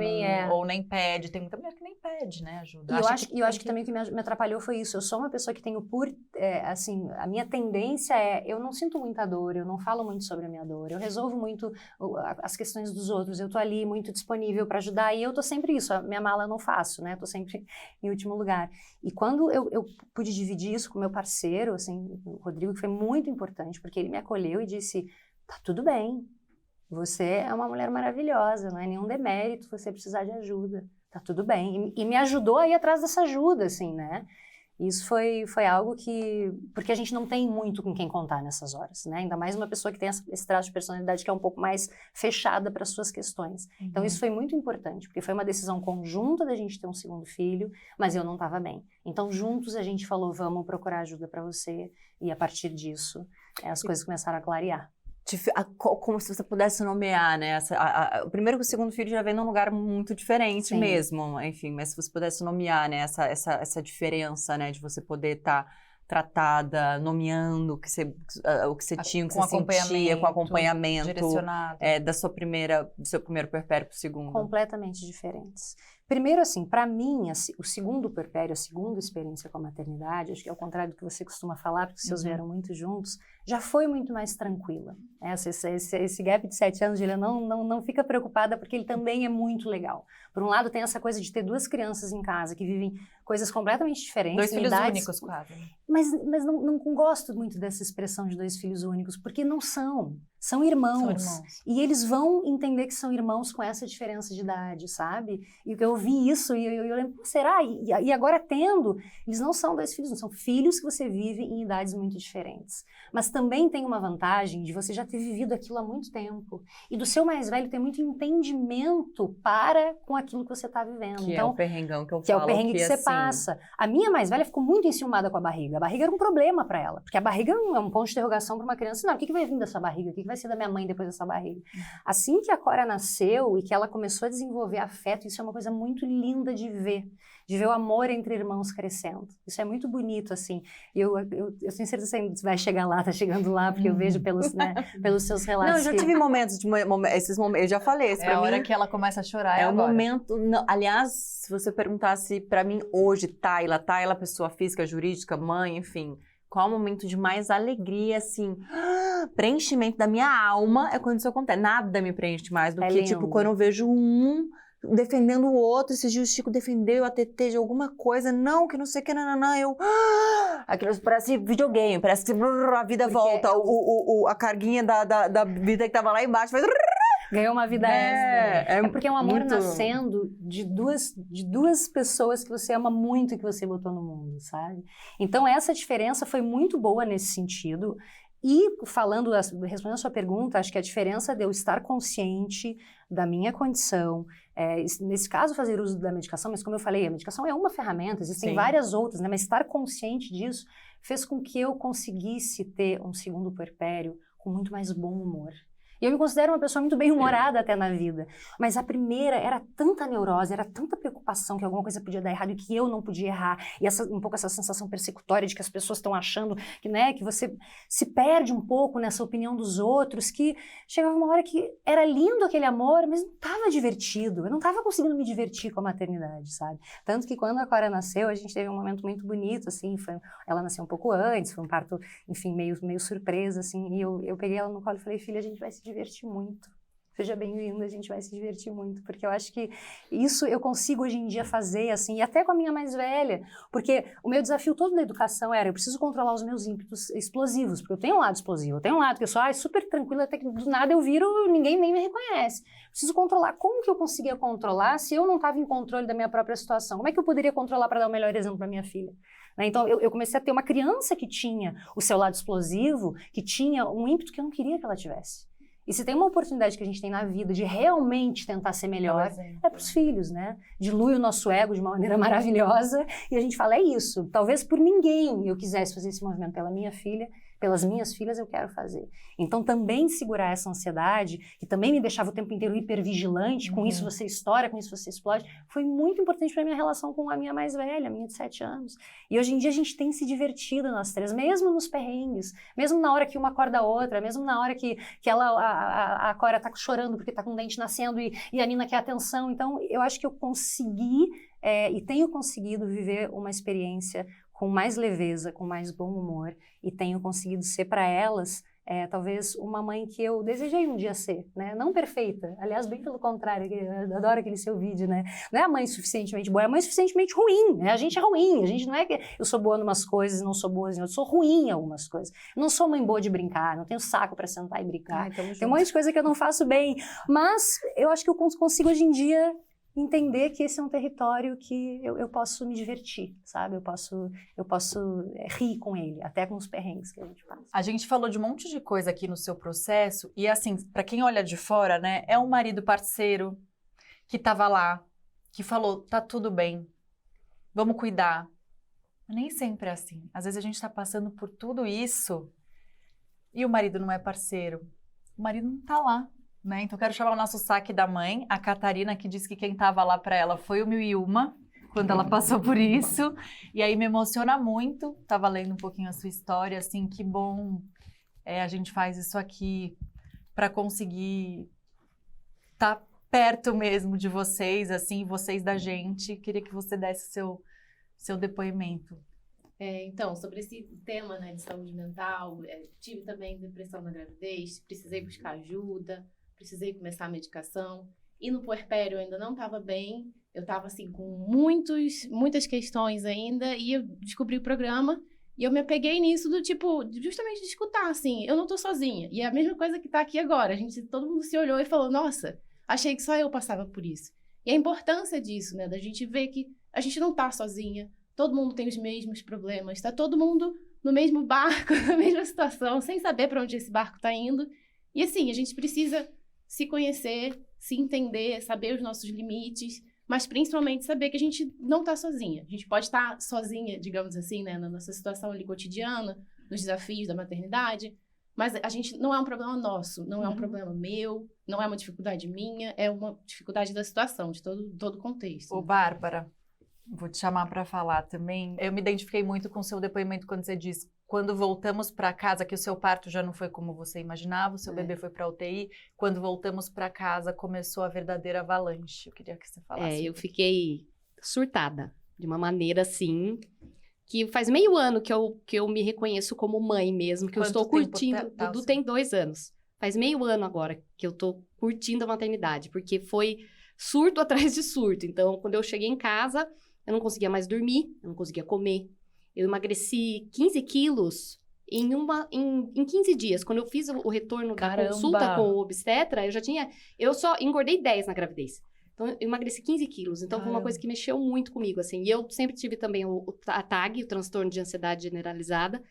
ou nem pede. Tem muita mulher que nem pede, né, ajuda. E eu acho que também o que me atrapalhou foi isso. Eu sou uma pessoa que tenho assim, a minha tendência eu não sinto muita dor, eu não falo muito sobre a minha dor, eu resolvo muito as questões dos outros, eu tô ali muito disponível para ajudar e eu tô sempre isso, a minha mala eu não faço, né, tô sempre em último lugar. E quando eu pude dividir isso com meu parceiro, assim, o Rodrigo, que foi muito importante, porque ele me acolheu e disse, tá tudo bem, você é uma mulher maravilhosa, não é nenhum demérito você precisar de ajuda, tá tudo bem. E me ajudou a ir atrás dessa ajuda, assim, né? Isso foi algo que... Porque a gente não tem muito com quem contar nessas horas, né? Ainda mais uma pessoa que tem esse traço de personalidade que é um pouco mais fechada para as suas questões. Então, isso foi muito importante, porque foi uma decisão conjunta da gente ter um segundo filho, mas eu não estava bem. Então, juntos a gente falou, vamos procurar ajuda para você. E a partir disso, as coisas começaram a clarear. Como se você pudesse nomear, né? O primeiro e o segundo filho já vem num lugar muito diferente mesmo, enfim, mas se você pudesse nomear, né, essa diferença, né, de você poder estar tratada, nomeando o que você tinha, o que você sentia, com acompanhamento direcionado. Do seu primeiro puerpério pro segundo. Completamente diferentes. Primeiro, assim, para mim, o segundo puerpério, a segunda experiência com a maternidade, acho que é ao contrário do que você costuma falar, porque os seus vieram muito juntos, já foi muito mais tranquila. Esse gap de 7 anos, Julia, não fica preocupada, porque ele também é muito legal. Por um lado, tem essa coisa de ter 2 crianças em casa que vivem coisas completamente diferentes. 2 filhos únicos, quase. Mas não gosto muito dessa expressão de 2 filhos únicos, porque não são. São irmãos. E eles vão entender que são irmãos com essa diferença de idade, sabe? E eu vi isso e eu lembro, será? E agora eles não são 2 filhos, não são filhos que você vive em idades muito diferentes. Mas também tem uma vantagem de você já ter vivido aquilo há muito tempo. E do seu mais velho ter muito entendimento com aquilo que você está vivendo. Que então, é o perrengão que eu falo. Que é o perrengue que você passa. A minha mais velha ficou muito enciumada com a barriga. A barriga era um problema para ela. Porque a barriga é um ponto de interrogação para uma criança. Não, o que vai vir dessa barriga? O que vai ser da minha mãe depois dessa barriga? Assim que a Cora nasceu e que ela começou a desenvolver afeto, isso é uma coisa muito linda de ver. de ver o amor entre irmãos crescendo. Isso é muito bonito, assim. E eu tenho certeza que você vai chegar lá, tá chegando lá, porque eu vejo pelos, né, pelos seus relatos. Não, eu já tive momentos, esses momentos, eu já falei, esse É pra a mim... hora que ela começa a chorar, É um agora. momento... Não, aliás, se você perguntasse pra mim hoje, Tayla, pessoa física, jurídica, mãe, enfim... Qual o momento de mais alegria, assim, preenchimento da minha alma é quando isso acontece. Nada me preenche mais do que, lindo. tipo, quando eu vejo um defendendo o outro. Esses dias o Chico defendeu a TT de alguma coisa. Não, que não sei o que, nananã. Aquilo parece videogame, parece que a vida volta. A carguinha da vida que tava lá embaixo faz... Ganhou uma vida extra. É porque é um amor muito... nascendo de duas pessoas que você ama muito e que você botou no mundo, sabe? Então, essa diferença foi muito boa nesse sentido. E respondendo a sua pergunta, acho que a diferença de eu estar consciente da minha condição, nesse caso fazer uso da medicação, mas como eu falei, a medicação é uma ferramenta, existem várias outras, né? Mas estar consciente disso fez com que eu conseguisse ter um segundo puerpério com muito mais bom humor. E eu me considero uma pessoa muito bem-humorada até na vida. Mas a primeira era tanta neurose, era tanta preocupação que alguma coisa podia dar errado e que eu não podia errar. E um pouco essa sensação persecutória de que as pessoas estão achando que, né, que você se perde um pouco nessa opinião dos outros, que chegava uma hora que era lindo aquele amor, mas não estava divertido. Eu não estava conseguindo me divertir com a maternidade, sabe? Tanto que quando a Cora nasceu, a gente teve um momento muito bonito, assim, ela nasceu um pouco antes, foi um parto, enfim, meio surpresa, assim, e eu peguei ela no colo e falei, filha, a gente vai se divertir muito. Seja bem-vinda, a gente vai se divertir muito, porque eu acho que isso eu consigo hoje em dia fazer, assim, e até com a minha mais velha, porque o meu desafio todo na educação era, eu preciso controlar os meus ímpetos explosivos, porque eu tenho um lado explosivo, eu tenho um lado que eu sou super tranquila, até que do nada eu viro, ninguém nem me reconhece. Preciso controlar. Como que eu conseguia controlar se eu não estava em controle da minha própria situação? Como é que eu poderia controlar para dar o melhor exemplo para minha filha? Então, eu comecei a ter uma criança que tinha o seu lado explosivo, que tinha um ímpeto que eu não queria que ela tivesse. E se tem uma oportunidade que a gente tem na vida de realmente tentar ser melhor, é para os filhos, né? Dilui o nosso ego de uma maneira maravilhosa e a gente fala, é isso. Talvez por ninguém eu quisesse fazer esse movimento pela minha filha, pelas minhas filhas eu quero fazer. Então, também segurar essa ansiedade, que também me deixava o tempo inteiro hipervigilante, com isso você estoura, com isso você explode, foi muito importante para a minha relação com a minha mais velha, a minha de 7 anos. E hoje em dia a gente tem se divertido nós três, mesmo nos perrengues, mesmo na hora que uma acorda a outra, mesmo na hora que a Cora tá chorando porque tá com o dente nascendo e a Nina quer atenção. Então, eu acho que eu consegui e tenho conseguido viver uma experiência com mais leveza, com mais bom humor, e tenho conseguido ser para elas talvez uma mãe que eu desejei um dia ser, né? Não perfeita, aliás, bem pelo contrário, eu adoro aquele seu vídeo, né? Não é a mãe suficientemente boa, é a mãe suficientemente ruim, né? A gente é ruim, a gente não é que eu sou boa em umas coisas e não sou boa em outras, eu sou ruim em algumas coisas. Eu não sou mãe boa de brincar, não tenho saco para sentar e brincar. Tem um monte de coisa que eu não faço bem, mas eu acho que eu consigo hoje em dia entender que esse é um território que eu posso me divertir, sabe? Eu posso rir com ele, até com os perrengues que a gente passa. A gente falou de um monte de coisa aqui no seu processo e, assim, para quem olha de fora, né, é um marido parceiro que tava lá, que falou, tá tudo bem, vamos cuidar. Nem sempre é assim. Às vezes a gente tá passando por tudo isso e o marido não é parceiro. O marido não tá lá. Né? Então, quero chamar o nosso saque da mãe, a Catarina, que disse que quem estava lá para ela foi o 1001, quando ela passou por isso. E aí me emociona muito. Estava lendo um pouquinho a sua história, assim, que bom a gente faz isso aqui para conseguir estar perto mesmo de vocês, assim, vocês da gente. Queria que você desse seu depoimento. Então, sobre esse tema, né, de saúde mental, tive também depressão na gravidez, precisei buscar ajuda, precisei começar a medicação, e no puerpério eu ainda não estava bem, eu estava assim com muitas questões ainda, e eu descobri o programa, e eu me apeguei nisso do tipo, justamente de escutar, assim, eu não tô sozinha, e é a mesma coisa que tá aqui agora, todo mundo se olhou e falou, nossa, achei que só eu passava por isso. E a importância disso, né, da gente ver que a gente não tá sozinha, todo mundo tem os mesmos problemas, tá todo mundo no mesmo barco, na mesma situação, sem saber para onde esse barco tá indo, e assim, a gente precisa se conhecer, se entender, saber os nossos limites, mas principalmente saber que a gente não está sozinha. A gente pode estar sozinha, digamos assim, né, na nossa situação ali cotidiana, nos desafios da maternidade, mas a gente não é um problema nosso, não é um problema meu, não é uma dificuldade minha, é uma dificuldade da situação, de todo o contexto. Ô, Bárbara, Vou te chamar para falar também. Eu me identifiquei muito com o seu depoimento quando você disse, quando voltamos para casa, que o seu parto já não foi como você imaginava, o seu bebê foi para UTI. Quando voltamos para casa, começou a verdadeira avalanche. Eu queria que você falasse. Eu fiquei surtada, de uma maneira assim, que faz meio ano que eu me reconheço como mãe mesmo, que eu estou curtindo. Dudu tem 2 anos. Faz meio ano agora que eu tô curtindo a maternidade, porque foi surto atrás de surto. Então, quando eu cheguei em casa, eu não conseguia mais dormir, eu não conseguia comer. Eu emagreci 15 quilos em 15 dias. Quando eu fiz o retorno da consulta com o obstetra, eu só engordei 10 na gravidez. Então, eu emagreci 15 quilos. Então, foi uma coisa que mexeu muito comigo, assim. E eu sempre tive também a TAG, o transtorno de ansiedade generalizada.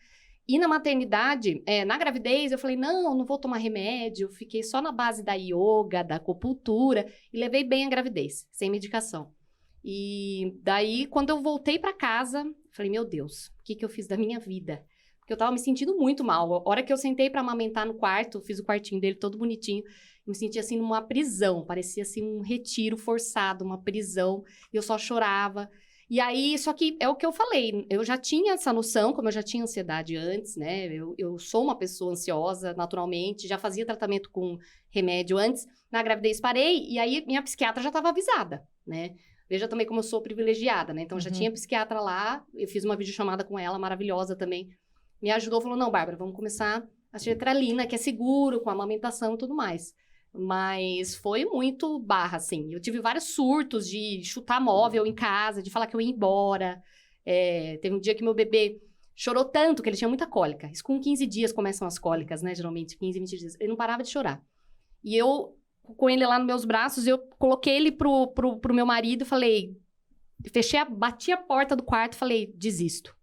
E na maternidade, na gravidez, eu falei, não vou tomar remédio. Eu fiquei só na base da yoga, da acupuntura. E levei bem a gravidez, sem medicação. E daí, quando eu voltei para casa, falei, meu Deus, o que eu fiz da minha vida? Porque eu tava me sentindo muito mal. A hora que eu sentei para amamentar no quarto, fiz o quartinho dele todo bonitinho, eu me senti assim numa prisão, parecia assim um retiro forçado, uma prisão, e eu só chorava. E aí, só que é o que eu falei, eu já tinha essa noção, como eu já tinha ansiedade antes, né? Eu sou uma pessoa ansiosa, naturalmente, já fazia tratamento com remédio antes. Na gravidez parei, e aí minha psiquiatra já estava avisada, né? Veja também como eu sou privilegiada, né? Então, já tinha psiquiatra lá, eu fiz uma videochamada com ela, maravilhosa também. Me ajudou, falou, não, Bárbara, vamos começar a sertralina, que é seguro, com amamentação e tudo mais. Mas foi muito barra, assim. Eu tive vários surtos de chutar móvel em casa, de falar que eu ia embora. Teve um dia que meu bebê chorou tanto, que ele tinha muita cólica. Isso com 15 dias começam as cólicas, né? Geralmente, 15, 20 dias. Ele não parava de chorar. E eu, com ele lá nos meus braços, eu coloquei ele pro meu marido e falei... bati a porta do quarto e falei, desisto.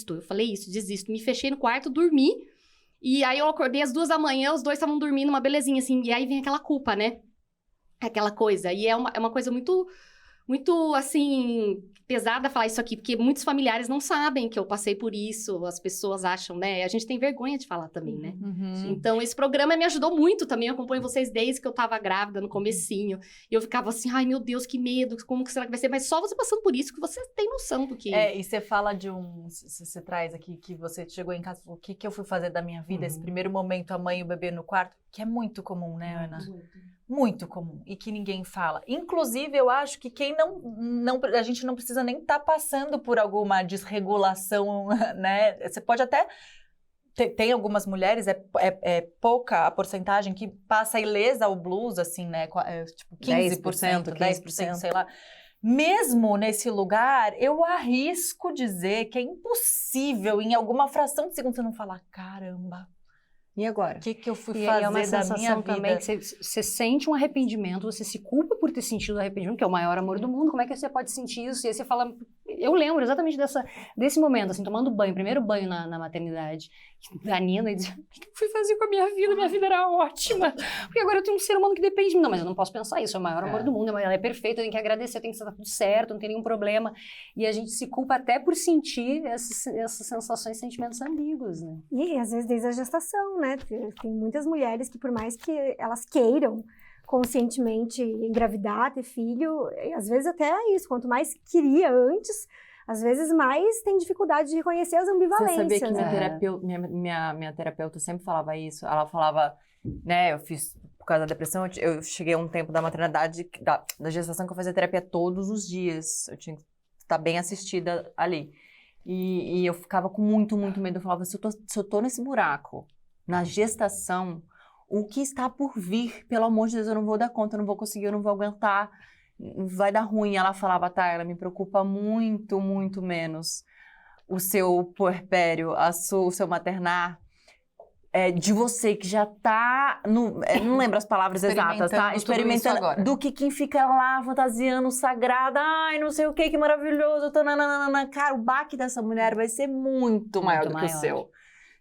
Eu falei isso, desisto. Me fechei no quarto, dormi. E aí eu acordei às 2 da manhã, os dois estavam dormindo, uma belezinha, assim. E aí vem aquela culpa, né? Aquela coisa. E é uma coisa muito, muito, assim, pesada falar isso aqui. Porque muitos familiares não sabem que eu passei por isso. As pessoas acham, né? A gente tem vergonha de falar também, né? Então, esse programa me ajudou muito também. Eu acompanho vocês desde que eu tava grávida, no comecinho. E eu ficava assim, ai, meu Deus, que medo. Como que será que vai ser? Mas só você passando por isso que você tem noção do que... E você fala de você traz aqui que você chegou em casa e falou, o que eu fui fazer da minha vida? Esse primeiro momento, a mãe e o bebê no quarto, que é muito comum, né, Ana? Muito comum. E que ninguém fala. Inclusive, eu acho que quem a gente não precisa nem estar passando por alguma desregulação, né? Você pode até... Tem algumas mulheres, é pouca a porcentagem que passa ilesa o blues, assim, né? Tipo 15%, 10%, sei lá. Mesmo nesse lugar, eu arrisco dizer que é impossível, em alguma fração de segundo, você não falar, caramba, e agora? o que eu fui E fazer é uma da minha sensação vida? também que você sente um arrependimento, você se culpa por ter sentido arrependimento, que é o maior amor do mundo, como é que você pode sentir isso? E aí você fala... Eu lembro exatamente desse momento, assim, tomando banho, primeiro banho na maternidade, da Nina, e dizia, o que eu fui fazer com a minha vida? Minha vida era ótima, porque agora eu tenho um ser humano que depende de mim. Não, mas eu não posso pensar isso, é o maior amor do mundo, ela é perfeita, eu tenho que agradecer, eu tenho que estar tudo certo, não tem nenhum problema. E a gente se culpa até por sentir essas sensações, sentimentos ambíguos, né? E às vezes desde a gestação, né? Tem muitas mulheres que por mais que elas queiram conscientemente engravidar, ter filho, e às vezes até é isso, quanto mais queria antes, às vezes mais tem dificuldade de reconhecer as ambivalências. Você sabia que minha terapeuta sempre falava isso, ela falava, né, eu fiz, por causa da depressão, eu cheguei a um tempo da maternidade, da gestação, que eu fazia terapia todos os dias, eu tinha que estar bem assistida ali, e eu ficava com muito, muito medo, eu falava, se eu tô nesse buraco, na gestação, o que está por vir, pelo amor de Deus, eu não vou dar conta, eu não vou conseguir, eu não vou aguentar, vai dar ruim. Ela falava, tá, ela me preocupa muito, muito menos o seu puerpério, o seu maternar, de você que já tá, não lembro as palavras exatas, tá? Experimentando, do que quem fica lá fantasiando sagrada, ai, não sei o que maravilhoso, cara, o baque dessa mulher vai ser muito maior do que o seu.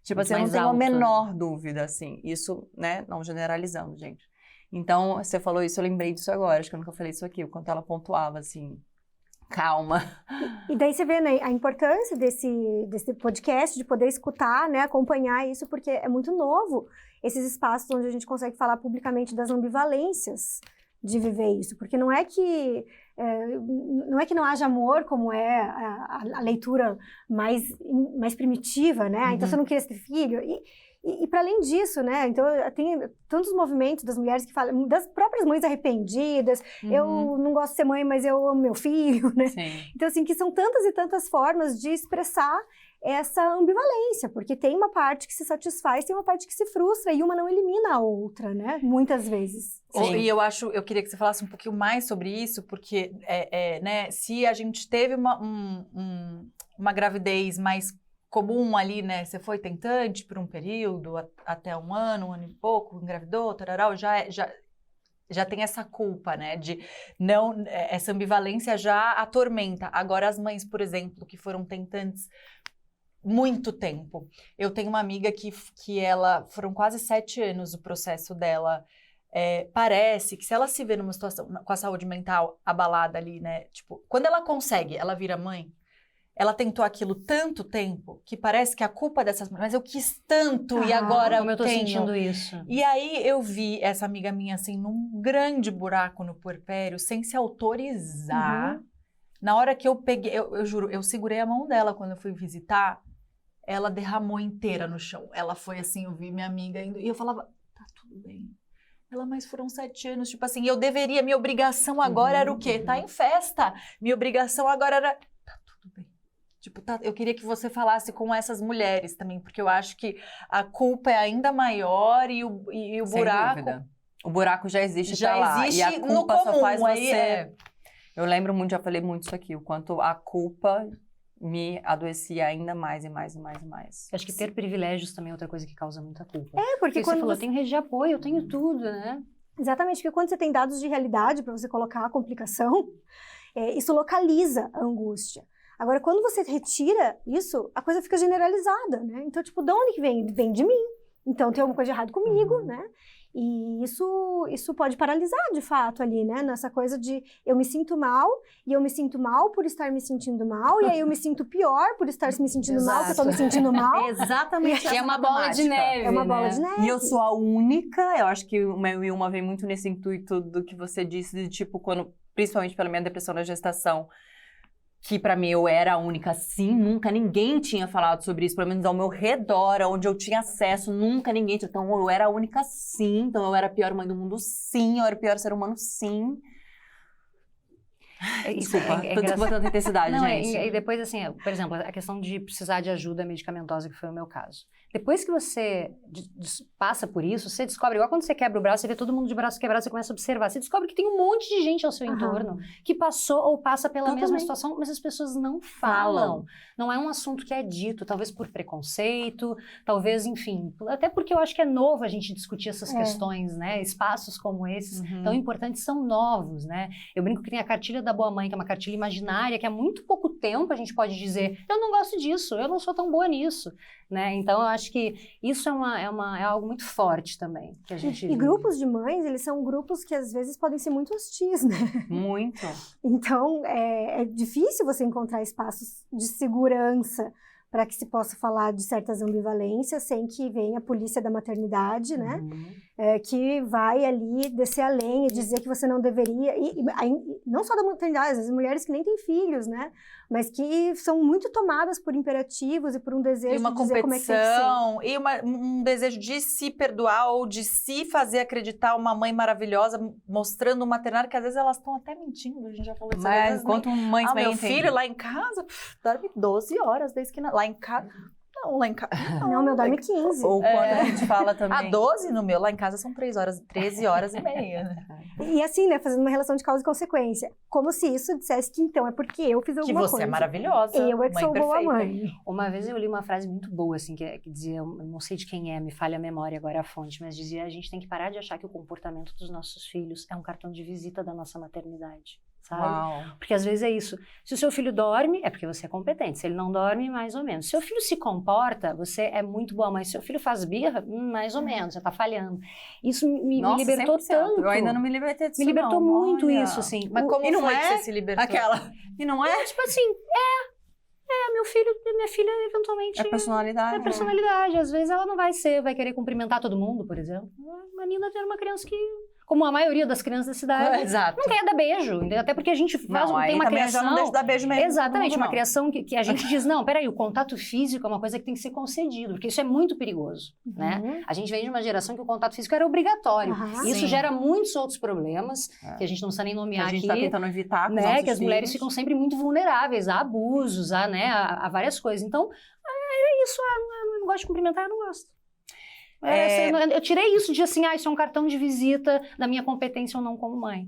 Tipo assim, eu não tenho a menor dúvida, assim. Isso, né, não generalizando, gente. Então, você falou isso, eu lembrei disso agora. Acho que eu nunca falei isso aqui, o quanto ela pontuava, assim, calma. E daí você vê, né, a importância desse podcast, de poder escutar, né, acompanhar isso, porque é muito novo esses espaços onde a gente consegue falar publicamente das ambivalências de viver isso. Porque não é que não é que não haja amor, como é a leitura mais primitiva, né? Então você não queria ter filho. E para além disso, né? Então tem tantos movimentos das mulheres que falam, das próprias mães arrependidas, eu não gosto de ser mãe, mas eu amo meu filho, né? Sim. Então, assim, que são tantas e tantas formas de expressar essa ambivalência, porque tem uma parte que se satisfaz, tem uma parte que se frustra, e uma não elimina a outra, né? Muitas vezes. Sim. E eu queria que você falasse um pouquinho mais sobre isso, porque, né, se a gente teve uma gravidez mais comum ali, né, você foi tentante por um período, até um ano e pouco, engravidou, tararau, já tem essa culpa, né, de não, essa ambivalência já atormenta. Agora as mães, por exemplo, que foram tentantes muito tempo. Eu tenho uma amiga que ela, foram quase 7 anos o processo dela. Parece que se ela se vê numa situação com a saúde mental abalada ali, né, tipo, quando ela consegue, ela vira mãe, ela tentou aquilo tanto tempo que parece que a culpa dessas... Mas eu quis tanto e agora como eu tô sentindo isso. E aí eu vi essa amiga minha, assim, num grande buraco no puerpério, sem se autorizar. Na hora que eu peguei... Eu juro, eu segurei a mão dela quando eu fui visitar, ela derramou inteira no chão. Ela foi assim, eu vi minha amiga indo... E eu falava, tá tudo bem. Ela, mas foram 7 anos, tipo assim, eu deveria... Minha obrigação agora era o quê? Tá em festa. Minha obrigação agora era... Tá tudo bem. Tipo, eu queria que você falasse com essas mulheres também, porque eu acho que a culpa é ainda maior e o buraco... Sem dúvida. O buraco já existe, já tá lá. existe E a culpa no comum, só faz aí você... Eu lembro muito, já falei muito isso aqui, o quanto a culpa me adoecia ainda mais e mais e mais e mais. Eu acho que ter privilégios também é outra coisa que causa muita culpa. Porque quando você falou, eu tenho rede de apoio, eu tenho tudo, né? Exatamente, porque quando você tem dados de realidade para você colocar a complicação, isso localiza a angústia. Agora, quando você retira isso, a coisa fica generalizada, né? Então, tipo, de onde que vem? Vem de mim. Então, tem alguma coisa de errado comigo, né? E isso pode paralisar, de fato, ali, né? Nessa coisa de eu me sinto mal, e eu me sinto mal por estar me sentindo mal, e aí eu me sinto pior por estar me sentindo mal, porque eu tô me sentindo mal. Exatamente. É uma bola de neve, É uma bola de neve. E eu sou a única, eu acho que o meu e uma vem muito nesse intuito do que você disse, de tipo, quando, principalmente pela minha depressão na gestação, que pra mim eu era a única, sim, nunca ninguém tinha falado sobre isso, pelo menos ao meu redor, onde eu tinha acesso, nunca ninguém tinha. Então eu era a única, sim, então eu era a pior mãe do mundo, sim, eu era o pior ser humano, sim. Desculpa, tô desbotando intensidade, gente. E depois, assim, por exemplo, a questão de precisar de ajuda medicamentosa, que foi o meu caso. Depois que você passa por isso, você descobre, igual quando você quebra o braço, você vê todo mundo de braço quebrado, você começa a observar, você descobre que tem um monte de gente ao seu entorno que passou ou passa pela mesma situação, mas as pessoas não falam. Não é um assunto que é dito, talvez por preconceito, talvez, enfim, até porque eu acho que é novo a gente discutir essas questões, né? Espaços como esses, tão importantes, são novos, né? Eu brinco que tem a cartilha da boa mãe, que é uma cartilha imaginária, que há muito pouco tempo a gente pode dizer, eu não gosto disso, eu não sou tão boa nisso, né? Então, eu acho que isso é algo muito forte também, que a gente vive. Grupos de mães, eles são grupos que às vezes podem ser muito hostis, né? Muito. Então, é difícil você encontrar espaços de segurança para que se possa falar de certas ambivalências sem que venha a polícia da maternidade, né? Que vai ali descer além e dizer que você não deveria. E não só da maternidade, as mulheres que nem têm filhos, né? Mas que são muito tomadas por imperativos e por um desejo de dizer como é que tem que ser. E um desejo de se perdoar ou de se fazer acreditar uma mãe maravilhosa, mostrando um maternário que às vezes elas estão até mentindo, a gente já falou isso. Mas enquanto mães bem meu filho lá em casa dorme 12 horas desde que... Lá em casa... Não, lá em casa... Não, meu dorme 15. Ou quando a gente fala também... A 12 no meu, lá em casa são 13 horas e meia, né? E assim, né, fazendo uma relação de causa e consequência. Como se isso dissesse que então é porque eu fiz alguma coisa. Que você é maravilhosa, eu é que sou boa mãe. Uma vez eu li uma frase muito boa, assim, que dizia, eu não sei de quem é, me falha a memória agora a fonte, mas dizia, a gente tem que parar de achar que o comportamento dos nossos filhos é um cartão de visita da nossa maternidade. Sabe? Uau. Porque às vezes é isso. Se o seu filho dorme, é porque você é competente. Se ele não dorme, mais ou menos. Se o seu filho se comporta, você é muito boa mãe. Se o seu filho faz birra, mais ou menos, já tá falhando. Isso me libertou 100%. tanto. Eu ainda não me libertei disso, me libertou muito Olha. isso, assim. Mas como não foi é que você se libertou? Aquela. E não é? Tipo assim, meu filho, minha filha, eventualmente... É personalidade. É personalidade. Às vezes ela não vai querer cumprimentar todo mundo, por exemplo. A Nina era uma criança que como a maioria das crianças da cidade, Exato. não quer dar beijo. Até porque a gente faz, tem uma criação... já não deixa dar beijo mesmo. Exatamente, uma criação que a gente diz, não, peraí, o contato físico é uma coisa que tem que ser concedido, porque isso é muito perigoso, né? A gente vem de uma geração que o contato físico era obrigatório. Isso Sim. gera muitos outros problemas, que a gente não precisa nem nomear aqui. A gente tá tentando evitar com os né? nossos Que as mulheres filhos. ficam sempre muito vulneráveis a abusos, a várias coisas. Então, é isso, eu não gosto de cumprimentar, eu não gosto. Eu tirei isso de assim, isso é um cartão de visita da minha competência ou não como mãe.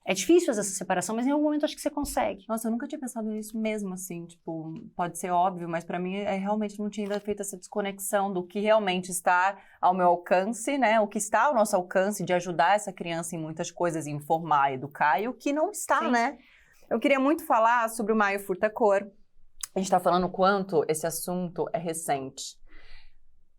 É difícil fazer essa separação, mas em algum momento acho que você consegue. Nossa, eu nunca tinha pensado nisso mesmo, assim, tipo, pode ser óbvio, mas pra mim realmente não tinha ainda feito essa desconexão do que realmente está ao meu alcance, né? O que está ao nosso alcance de ajudar essa criança em muitas coisas, informar, educar, e o que não está, Sim. né? Eu queria muito falar sobre o Maio Furta-Cor. A gente tá falando o quanto esse assunto é recente.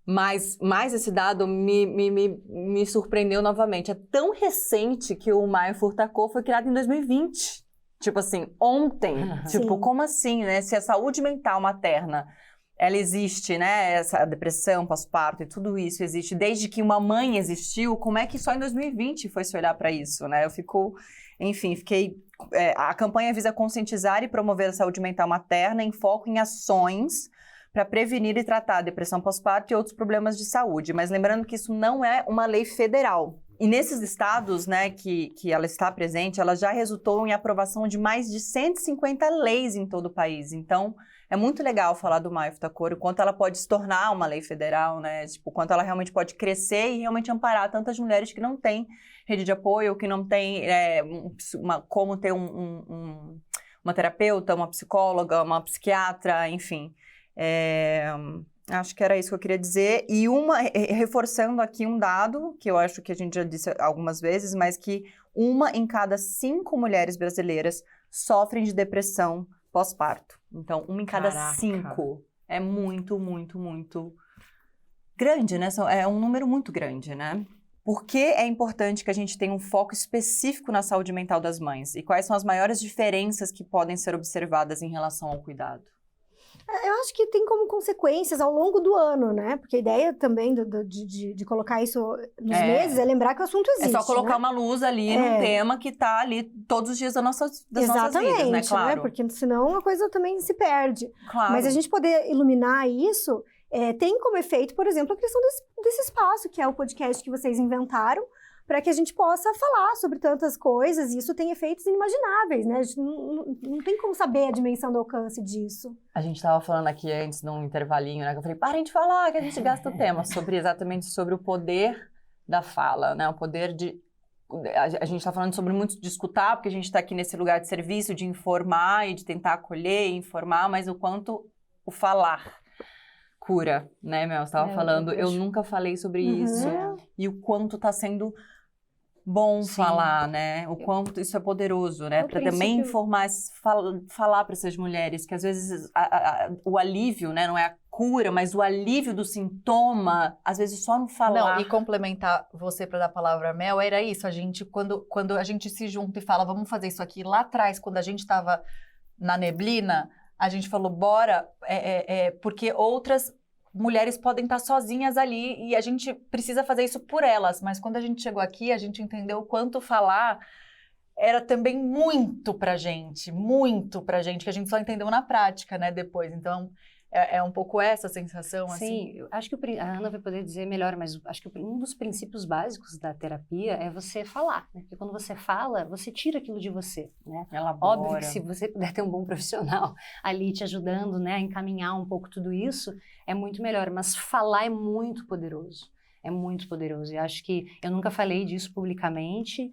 Mas esse dado me surpreendeu novamente. É tão recente que o Maio Furta-Cor foi criado em 2020. Tipo assim, ontem. Tipo, como assim, né? Se a saúde mental materna, ela existe, né? Essa depressão, pós-parto e tudo isso existe desde que uma mãe existiu, como é que só em 2020 foi se olhar para isso, né? Fiquei... a campanha visa conscientizar e promover a saúde mental materna em foco em ações para prevenir e tratar a depressão pós-parto e outros problemas de saúde. Mas lembrando que isso não é uma lei federal. E nesses estados, né, que ela está presente, ela já resultou em aprovação de mais de 150 leis em todo o país. Então, é muito legal falar do Maio Furta-Cor, o quanto ela pode se tornar uma lei federal, né? Tipo, o quanto ela realmente pode crescer e realmente amparar tantas mulheres que não têm rede de apoio, que não têm como ter uma terapeuta, uma psicóloga, uma psiquiatra, enfim. Acho que era isso que eu queria dizer. E reforçando aqui um dado, que eu acho que a gente já disse algumas vezes, mas que 1 em cada 5 mulheres brasileiras sofrem de depressão pós-parto. Então, 1 em cada 5 é muito, muito, muito grande, né? É um número muito grande, né? Por que é importante que a gente tenha um foco específico na saúde mental das mães? E quais são as maiores diferenças que podem ser observadas em relação ao cuidado? Eu acho que tem como consequências ao longo do ano, né? Porque a ideia também de colocar isso nos meses é lembrar que o assunto existe. É só colocar né? uma luz ali num tema que tá ali todos os dias das nossas vidas, né? Claro. Né? Porque senão a coisa também se perde. Claro. Mas a gente poder iluminar isso tem como efeito, por exemplo, a criação desse espaço, que é o podcast que vocês inventaram, para que a gente possa falar sobre tantas coisas, e isso tem efeitos inimagináveis, né? A gente não tem como saber a dimensão do alcance disso. A gente estava falando aqui antes, num intervalinho, né? Que eu falei, parem de falar, que a gente gasta o tema. Exatamente sobre o poder da fala, né? O poder de... A gente está falando sobre muito de escutar, porque a gente está aqui nesse lugar de serviço, de informar e de tentar acolher e informar, mas o quanto o falar cura, né, Mel? Você estava falando, eu nunca falei sobre isso. E o quanto está sendo bom falar, né? O quanto isso é poderoso, né? Para também informar, falar para essas mulheres que às vezes o alívio, né? Não é a cura, mas o alívio do sintoma, às vezes só não falar. Não, e complementar você para dar a palavra, Mel, era isso. A gente, quando a gente se junta e fala, vamos fazer isso aqui, lá atrás, quando a gente estava na neblina, a gente falou, bora, porque outras mulheres podem estar sozinhas ali e a gente precisa fazer isso por elas. Mas quando a gente chegou aqui, a gente entendeu o quanto falar era também muito pra gente, que a gente só entendeu na prática, né, depois. Então, é um pouco essa sensação, assim? Sim, eu acho que a Ana vai poder dizer melhor, mas acho que um dos princípios básicos da terapia é você falar, né? Porque quando você fala, você tira aquilo de você, né? Elabora. Óbvio que se você puder ter um bom profissional ali te ajudando, né, a encaminhar um pouco tudo isso, é muito melhor. Mas falar é muito poderoso. É muito poderoso. E acho que eu nunca falei disso publicamente.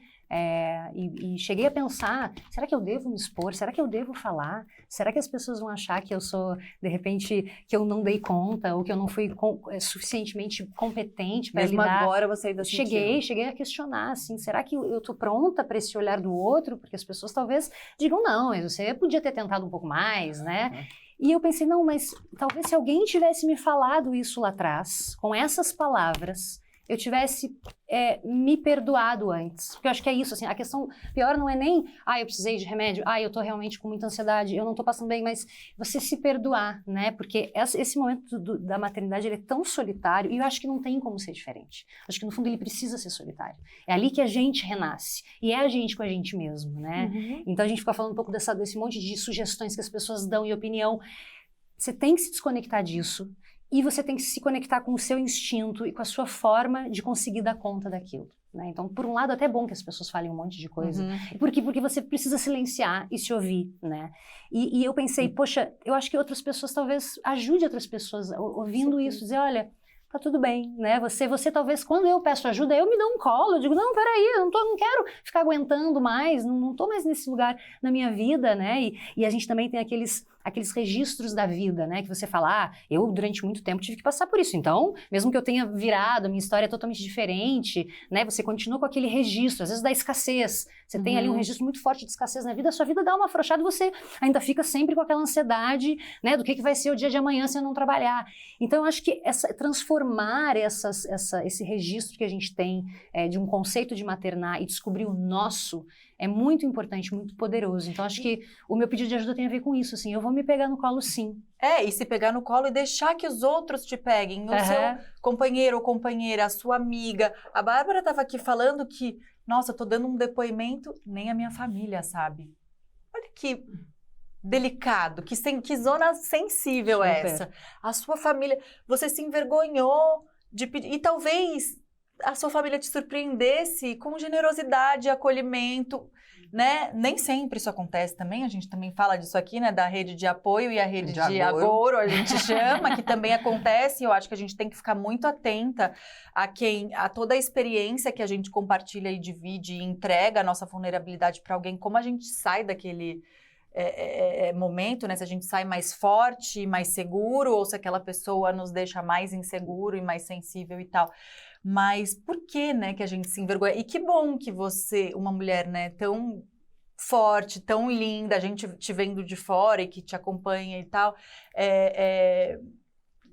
E cheguei a pensar, será que eu devo me expor? Será que eu devo falar? Será que as pessoas vão achar que eu sou, de repente, que eu não dei conta ou que eu não fui suficientemente competente para lidar? Mesmo agora você ainda sentiu? Cheguei a questionar, assim, será que eu tô pronta para esse olhar do outro? Porque as pessoas talvez digam, não, mas você podia ter tentado um pouco mais, né? E eu pensei, não, mas talvez se alguém tivesse me falado isso lá atrás, com essas palavras, eu tivesse me perdoado antes. Porque eu acho que é isso, assim, a questão pior não é nem, eu precisei de remédio, eu tô realmente com muita ansiedade, eu não tô passando bem, mas você se perdoar, né? Porque esse momento da maternidade, ele é tão solitário, e eu acho que não tem como ser diferente. Acho que, no fundo, ele precisa ser solitário. É ali que a gente renasce, e é a gente com a gente mesmo, né? Então, a gente fica falando um pouco desse monte de sugestões que as pessoas dão e opinião. Você tem que se desconectar disso, e você tem que se conectar com o seu instinto e com a sua forma de conseguir dar conta daquilo, né? Então, por um lado, até é bom que as pessoas falem um monte de coisa. Porque você precisa silenciar e se ouvir, né? E eu pensei, poxa, eu acho que outras pessoas talvez ajude outras pessoas ouvindo isso, dizer, olha, tá tudo bem, né? Você talvez, quando eu peço ajuda, eu me dou um colo, eu digo, não, peraí, eu não quero ficar aguentando mais, não tô mais nesse lugar na minha vida, né? E a gente também tem aqueles registros da vida, né? Que você fala, eu durante muito tempo tive que passar por isso. Então, mesmo que eu tenha virado, a minha história é totalmente diferente, né? Você continua com aquele registro, às vezes da escassez. Você tem ali um registro muito forte de escassez na vida, a sua vida dá uma afrouxada e você ainda fica sempre com aquela ansiedade, né? Do que vai ser o dia de amanhã se eu não trabalhar. Então, eu acho que transformar esse registro que a gente tem de um conceito de maternar e descobrir o nosso é muito importante, muito poderoso. Então, acho que o meu pedido de ajuda tem a ver com isso, assim, eu vou me pegar no colo, sim. E se pegar no colo e deixar que os outros te peguem, o seu companheiro ou companheira, a sua amiga. A Bárbara estava aqui falando que, nossa, eu tô dando um depoimento, nem a minha família sabe. Olha que delicado, que zona sensível é essa. A sua família, você se envergonhou de pedir, e talvez a sua família te surpreendesse com generosidade, acolhimento, né? Nem sempre isso acontece também, a gente também fala disso aqui, né? Da rede de apoio e a rede de agouro, a gente chama, que também acontece. Eu acho que a gente tem que ficar muito atenta a toda a experiência que a gente compartilha e divide e entrega a nossa vulnerabilidade para alguém, como a gente sai daquele momento, né? Se a gente sai mais forte, mais seguro, ou se aquela pessoa nos deixa mais inseguro e mais sensível e tal. Mas por que, né, que a gente se envergonha? E que bom que você, uma mulher, né, tão forte, tão linda, a gente te vendo de fora e que te acompanha e tal,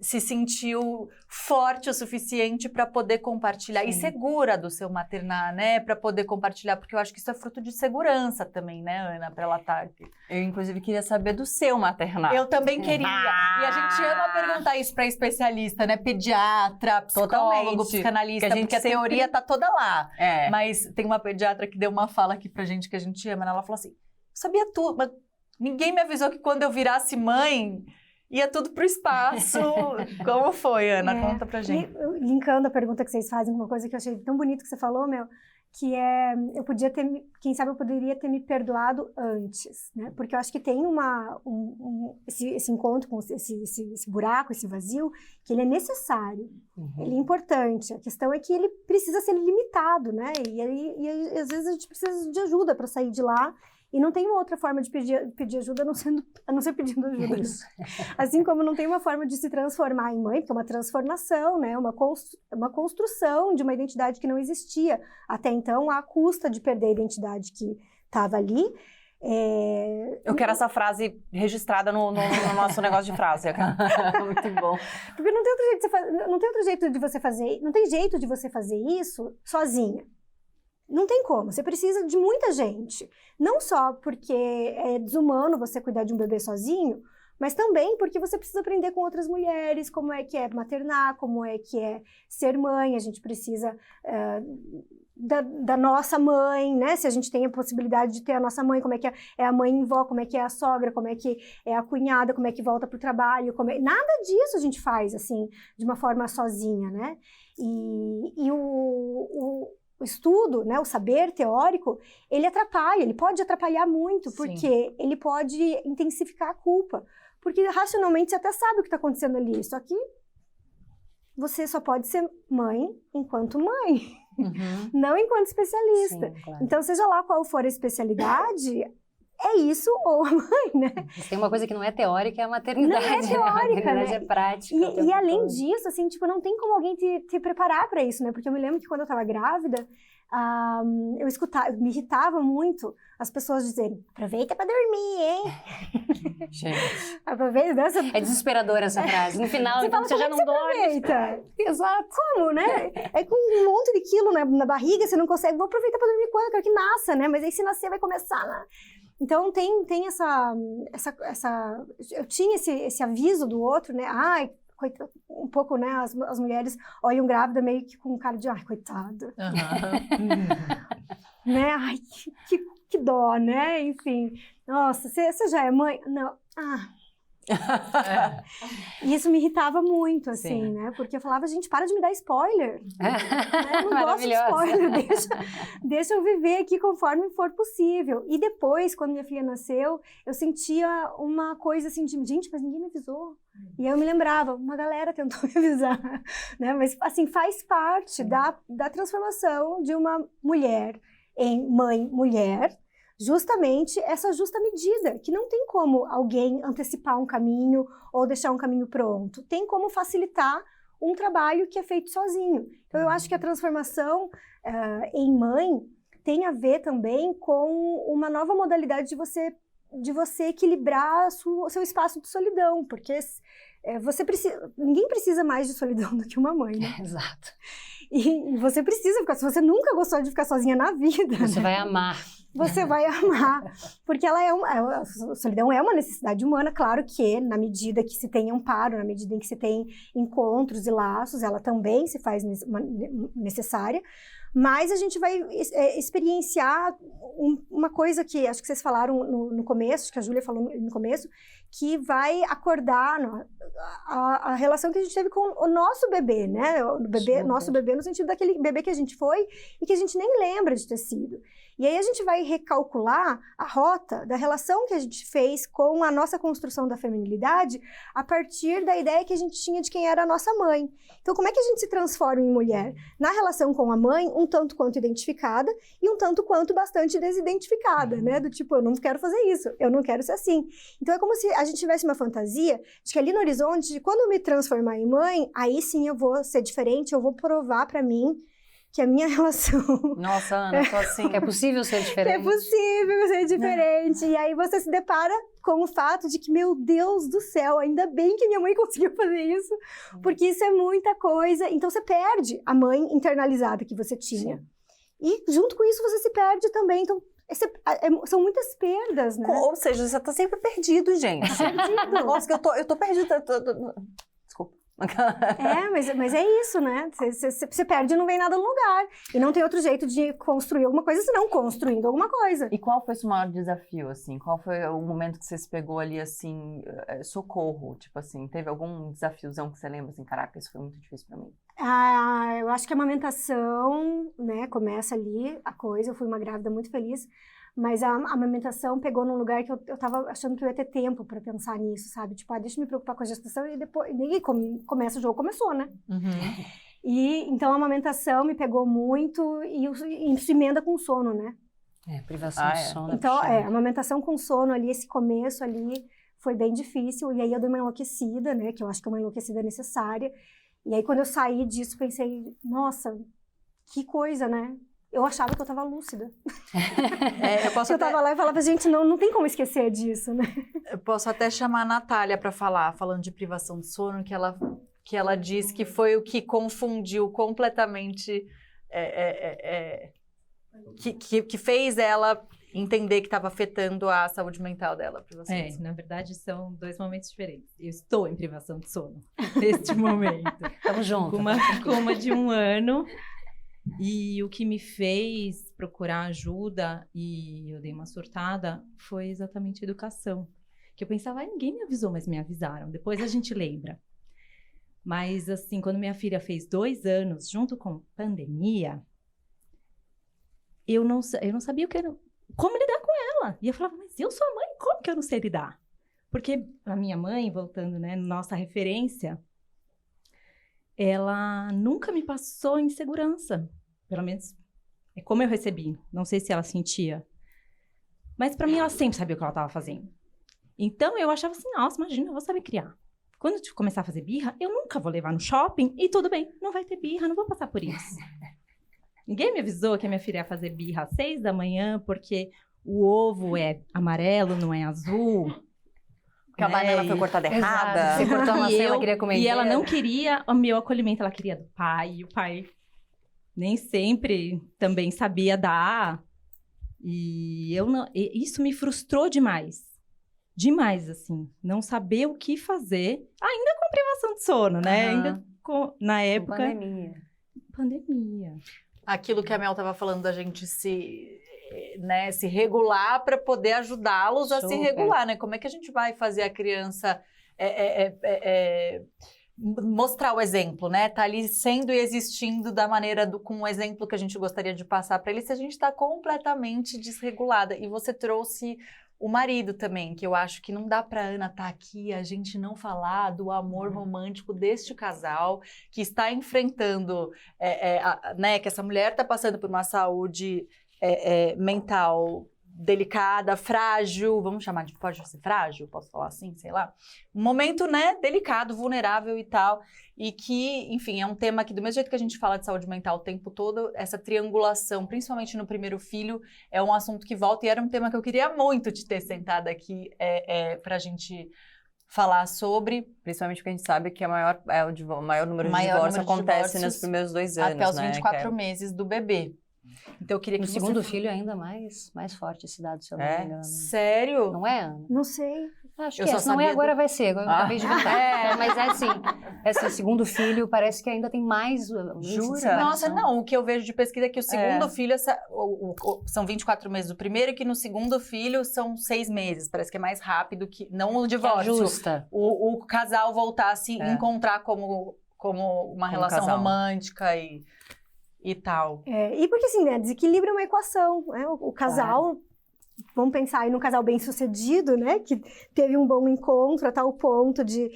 se sentiu forte o suficiente para poder compartilhar e segura do seu maternar, né, para poder compartilhar, porque eu acho que isso é fruto de segurança também, né, Ana, para ela estar aqui. Eu, inclusive, queria saber do seu maternar. Eu também queria. E a gente ama perguntar isso para especialista, né, pediatra, psicólogo, psicanalista, porque a teoria tá toda lá. Mas tem uma pediatra que deu uma fala aqui pra gente que a gente ama, ela falou assim, sabia tudo, mas ninguém me avisou que quando eu virasse mãe ia tudo pro espaço. Como foi, Ana? Conta pra gente. Linkando a pergunta que vocês fazem, uma coisa que eu achei tão bonito que você falou, que eu podia ter, quem sabe eu poderia ter me perdoado antes, né? Porque eu acho que tem esse encontro com esse buraco, esse vazio, que ele é necessário, ele é importante. A questão é que ele precisa ser limitado, né? E às vezes a gente precisa de ajuda para sair de lá. E não tem uma outra forma de pedir ajuda a não ser pedindo ajuda. Assim como não tem uma forma de se transformar em mãe, porque é uma transformação, né? Uma construção de uma identidade que não existia até então, à custa de perder a identidade que estava ali. Eu quero essa frase registrada no nosso negócio de frase. Muito bom. Porque não tem outro jeito de você fazer, não tem jeito de você fazer isso sozinha. Não tem como, você precisa de muita gente. Não só porque é desumano você cuidar de um bebê sozinho, mas também porque você precisa aprender com outras mulheres, como é que é maternar, como é que é ser mãe. A gente precisa da nossa mãe, né? Se a gente tem a possibilidade de ter a nossa mãe, como é que é a mãe-vó, como é que é a sogra, como é que é a cunhada, como é que volta para o trabalho. Nada disso a gente faz, assim, de uma forma sozinha, né? E o estudo, né, o saber teórico, ele atrapalha, ele pode atrapalhar muito, porque ele pode intensificar a culpa. Porque racionalmente você até sabe o que está acontecendo ali, só que você só pode ser mãe enquanto mãe, não enquanto especialista. Sim, claro. Então, seja lá qual for a especialidade, é isso ou a mãe, né? Mas tem uma coisa que não é teórica, é a maternidade. Não é teórica, A maternidade né? é prática. E além disso, assim, tipo, não tem como alguém te preparar para isso, né? Porque eu me lembro que quando eu tava grávida, eu escutava, me irritava muito as pessoas dizerem, aproveita para dormir, hein? Gente. Aproveita, né? É desesperadora essa frase. No final, então, você já não dorme. Aproveita. Exato. Como, né? É com um monte de quilo na barriga, você não consegue, vou aproveitar para dormir quando? Eu quero que nasça, né? Mas aí se nascer vai começar, né? Então tem essa eu tinha esse aviso do outro, né? Ai, um pouco, né? As mulheres olham grávida meio que com cara de, ai, coitada. Né? Ai, que dó, né? Enfim. Nossa, você já é mãe? Não. E isso me irritava muito, assim, Sim. né? Porque eu falava, gente, para de me dar spoiler. Né? Eu não gosto de Maravilhosa. spoiler, deixa eu viver aqui conforme for possível. E depois, quando minha filha nasceu, eu sentia uma coisa assim de, gente, mas ninguém me avisou. E aí eu me lembrava, uma galera tentou me avisar, né? Mas, assim, faz parte da transformação de uma mulher em mãe-mulher, justamente essa justa medida, que não tem como alguém antecipar um caminho ou deixar um caminho pronto. Tem como facilitar um trabalho que é feito sozinho. Então, eu acho que a transformação em mãe tem a ver também com uma nova modalidade de você equilibrar o seu espaço de solidão, porque ninguém precisa mais de solidão do que uma mãe, né? Exato. E você precisa ficar, se você nunca gostou de ficar sozinha na vida, Você né? vai amar. Você vai amar, porque a solidão é uma necessidade humana, claro que na medida que se tem amparo, na medida em que se tem encontros e laços, ela também se faz necessária, mas a gente vai experienciar uma coisa que acho que vocês falaram no começo, acho que a Júlia falou no começo, que vai acordar a relação que a gente teve com o nosso bebê, né? Nosso bebê no sentido daquele bebê que a gente foi e que a gente nem lembra de ter sido. E aí a gente vai recalcular a rota da relação que a gente fez com a nossa construção da feminilidade a partir da ideia que a gente tinha de quem era a nossa mãe. Então, como é que a gente se transforma em mulher? Na relação com a mãe, um tanto quanto identificada e um tanto quanto bastante desidentificada, né? Do tipo, eu não quero fazer isso, eu não quero ser assim. Então, é como se a gente tivesse uma fantasia de que ali no horizonte, de quando eu me transformar em mãe, aí sim eu vou ser diferente, eu vou provar pra mim que a minha relação... Nossa, Ana, tô assim... Que é possível ser É diferente. possível ser diferente. E aí você se depara com o fato de que, meu Deus do céu, ainda bem que minha mãe conseguiu fazer isso, porque isso é muita coisa. Então você perde a mãe internalizada que você tinha. Sim. E junto com isso você se perde também. Então são muitas perdas, né? Ou seja, você tá sempre perdido, gente. Perdido. Nossa, que eu tô perdida. Desculpa. Mas é isso, né? Você perde e não vem nada no lugar. E não tem outro jeito de construir alguma coisa senão construindo alguma coisa. E qual foi o seu maior desafio, assim? Qual foi o momento que você se pegou ali, assim, socorro? Tipo assim, teve algum desafiozão que você lembra, assim, caraca, isso foi muito difícil pra mim? Eu acho que a amamentação, né, começa ali a coisa. Eu fui uma grávida muito feliz. Mas a amamentação pegou num lugar que eu tava achando que eu ia ter tempo pra pensar nisso, sabe? Tipo, deixa eu me preocupar com a gestação e depois... E começa o jogo, começou, né? Uhum. E então a amamentação me pegou muito e isso emenda com sono, né? Privação de sono. Então, a amamentação com sono ali, esse começo ali foi bem difícil. E aí eu dei uma enlouquecida, né? Que eu acho que é uma enlouquecida necessária. E aí quando eu saí disso, pensei, nossa, que coisa, né? Eu achava que eu tava lúcida. Eu tava lá e falava, gente, não tem como esquecer disso, né? Eu posso até chamar a Natália para falar, falando de privação de sono, que ela disse que foi o que confundiu completamente, que fez ela entender que estava afetando a saúde mental dela. Na verdade, são dois momentos diferentes. Eu estou em privação de sono neste momento. Estamos juntos. Com uma de 1 ano. E o que me fez procurar ajuda, e eu dei uma surtada, foi exatamente a educação. Que eu pensava, ninguém me avisou, mas me avisaram. Depois a gente lembra. Mas, assim, quando minha filha fez 2 anos, junto com pandemia, eu não sabia como lidar com ela. E eu falava, mas eu sou a mãe, como que eu não sei lidar? Porque a minha mãe, voltando, né, nossa referência, ela nunca me passou insegurança. Pelo menos é como eu recebi. Não sei se ela sentia. Mas pra mim, ela sempre sabia o que ela tava fazendo. Então, eu achava assim, nossa, imagina, eu vou saber criar. Quando eu começar a fazer birra, eu nunca vou levar no shopping e tudo bem, não vai ter birra, não vou passar por isso. Ninguém me avisou que a minha filha ia fazer birra às 6 da manhã, porque o ovo é amarelo, não é azul. Porque a banana foi cortada errada. Você cortou uma maçã, ela queria comer. E ela não queria o meu acolhimento, ela queria do pai. E o pai nem sempre também sabia dar. E isso me frustrou demais. Demais, assim. Não saber o que fazer. Ainda com a privação de sono, né? Ainda na época... Pandemia. Aquilo que a Mel estava falando da gente se regular para poder ajudá-los a se regular, né? Como é que a gente vai fazer a criança mostrar o exemplo, né? Tá ali sendo e existindo da maneira com o exemplo que a gente gostaria de passar para ele, se a gente está completamente desregulada. E você trouxe o marido também, que eu acho que não dá para Ana estar aqui e a gente não falar do amor romântico deste casal que está enfrentando, que essa mulher está passando por uma saúde mental delicada, frágil, vamos chamar de, pode ser frágil, posso falar assim, sei lá, um momento, né, delicado, vulnerável e tal, e que, enfim, é um tema que do mesmo jeito que a gente fala de saúde mental o tempo todo, essa triangulação, principalmente no primeiro filho, é um assunto que volta e era um tema que eu queria muito te ter sentado aqui pra gente falar sobre. Principalmente porque a gente sabe que o maior número de divórcios acontece nos primeiros 2 anos, até os 24 meses do bebê. Então eu queria que no segundo filho ainda mais forte esse dado, se eu não me engano. Sério? Não é, Ana? Não sei. Acho que se não é agora vai ser, agora eu acabei de inventar. Mas é assim, segundo filho parece que ainda tem mais... Jura? Nossa, não, o que eu vejo de pesquisa é que o segundo filho são 24 meses o primeiro e que no segundo filho são 6 meses, parece que é mais rápido, que não o divórcio. Justa. O casal voltar a se encontrar como uma relação romântica e tal. E porque assim, né, desequilíbrio é uma equação, né? O casal, vamos pensar aí num casal bem sucedido, né, que teve um bom encontro a tal ponto de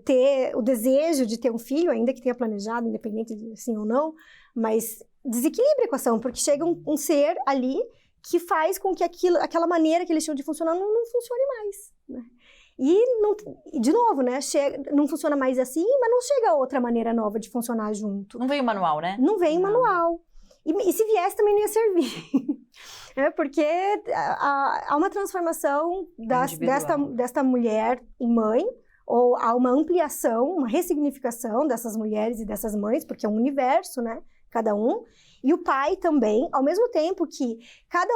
ter o desejo de ter um filho, ainda que tenha planejado, independente de sim ou não, mas desequilibra a equação, porque chega um ser ali que faz com que aquela maneira que eles tinham de funcionar não funcione mais, né? E, de novo, né, não funciona mais assim, mas não chega outra maneira nova de funcionar junto. Não vem o manual, né? Não vem o manual. E se viesse, também não ia servir. Porque há uma transformação desta mulher em mãe, ou há uma ampliação, uma ressignificação dessas mulheres e dessas mães, porque é um universo, né? Cada um. E o pai também, ao mesmo tempo que cada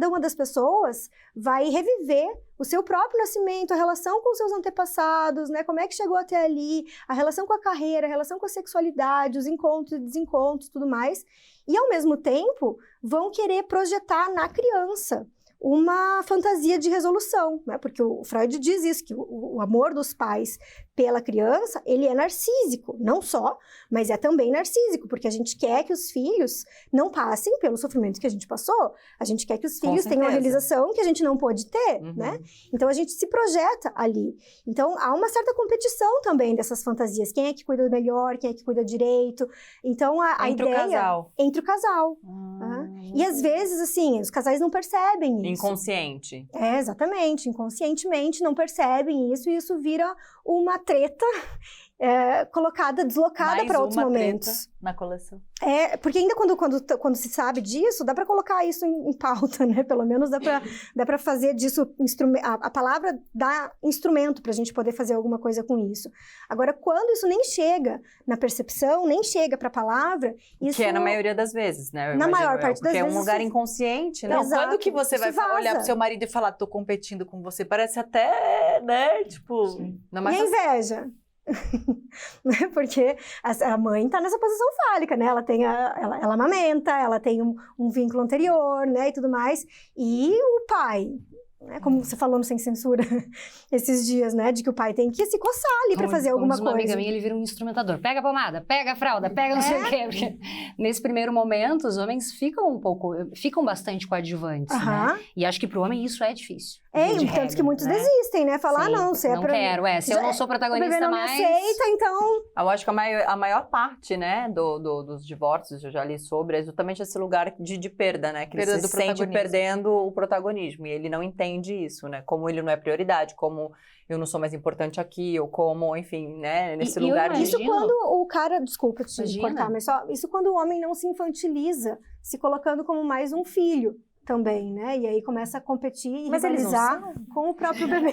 uma das pessoas vai reviver o seu próprio nascimento, a relação com os seus antepassados, né? Como é que chegou até ali, a relação com a carreira, a relação com a sexualidade, os encontros e desencontros, tudo mais. E, ao mesmo tempo, vão querer projetar na criança uma fantasia de resolução, né? Porque o Freud diz isso, que o amor dos pais pela criança, ele é narcísico, não só, mas é também narcísico, porque a gente quer que os filhos não passem pelo sofrimento que a gente passou, a gente quer que os filhos tenham uma realização que a gente não pôde ter, né? Então a gente se projeta ali. Então há uma certa competição também dessas fantasias, quem é que cuida melhor, quem é que cuida direito. Então a ideia... Entre o casal. E às vezes, assim, os casais não percebem isso. Inconsciente. Exatamente. Inconscientemente não percebem isso e isso vira uma treta deslocada para outros momentos. Na coleção. Porque ainda quando se sabe disso, dá para colocar isso em pauta, né? Pelo menos dá para fazer disso a palavra dá instrumento para a gente poder fazer alguma coisa com isso. Agora, quando isso nem chega na percepção, nem chega para a palavra, isso... Que é na maioria das vezes, né? Na maior parte das vezes. Porque é um lugar inconsciente, né? Não, quando que você vai olhar pro seu marido e falar, tô competindo com você? Parece até, né? Tipo... E a inveja? Porque a mãe tá nessa posição fálica, né? Ela amamenta, ela tem um vínculo anterior, né? E tudo mais. E o pai, né? Como você falou no Sem Censura esses dias, né? De que o pai tem que se coçar ali pra fazer alguma coisa. Uma amiga minha, ele vira um instrumentador. Pega a pomada, pega a fralda, pega não sei o quê. Porque nesse primeiro momento, os homens ficam bastante coadjuvantes, né? E acho que pro homem isso é difícil. Tanto que muitos desistem, né? Falar, não, você não quero, se eu não sou protagonista o bebê não mais... me aceita, então... Eu acho que a maior parte, né, dos divórcios, eu já li sobre, é justamente esse lugar de perda, né? Que ele se sente perdendo o protagonismo. E ele não entende isso, né? Como ele não é prioridade, como eu não sou mais importante aqui, ou como, enfim, né? Nesse lugar de... Isso quando o cara... Desculpa te cortar, mas só... Isso quando o homem não se infantiliza, se colocando como mais um filho também, né? E aí começa a competir e rivalizar com o próprio bebê.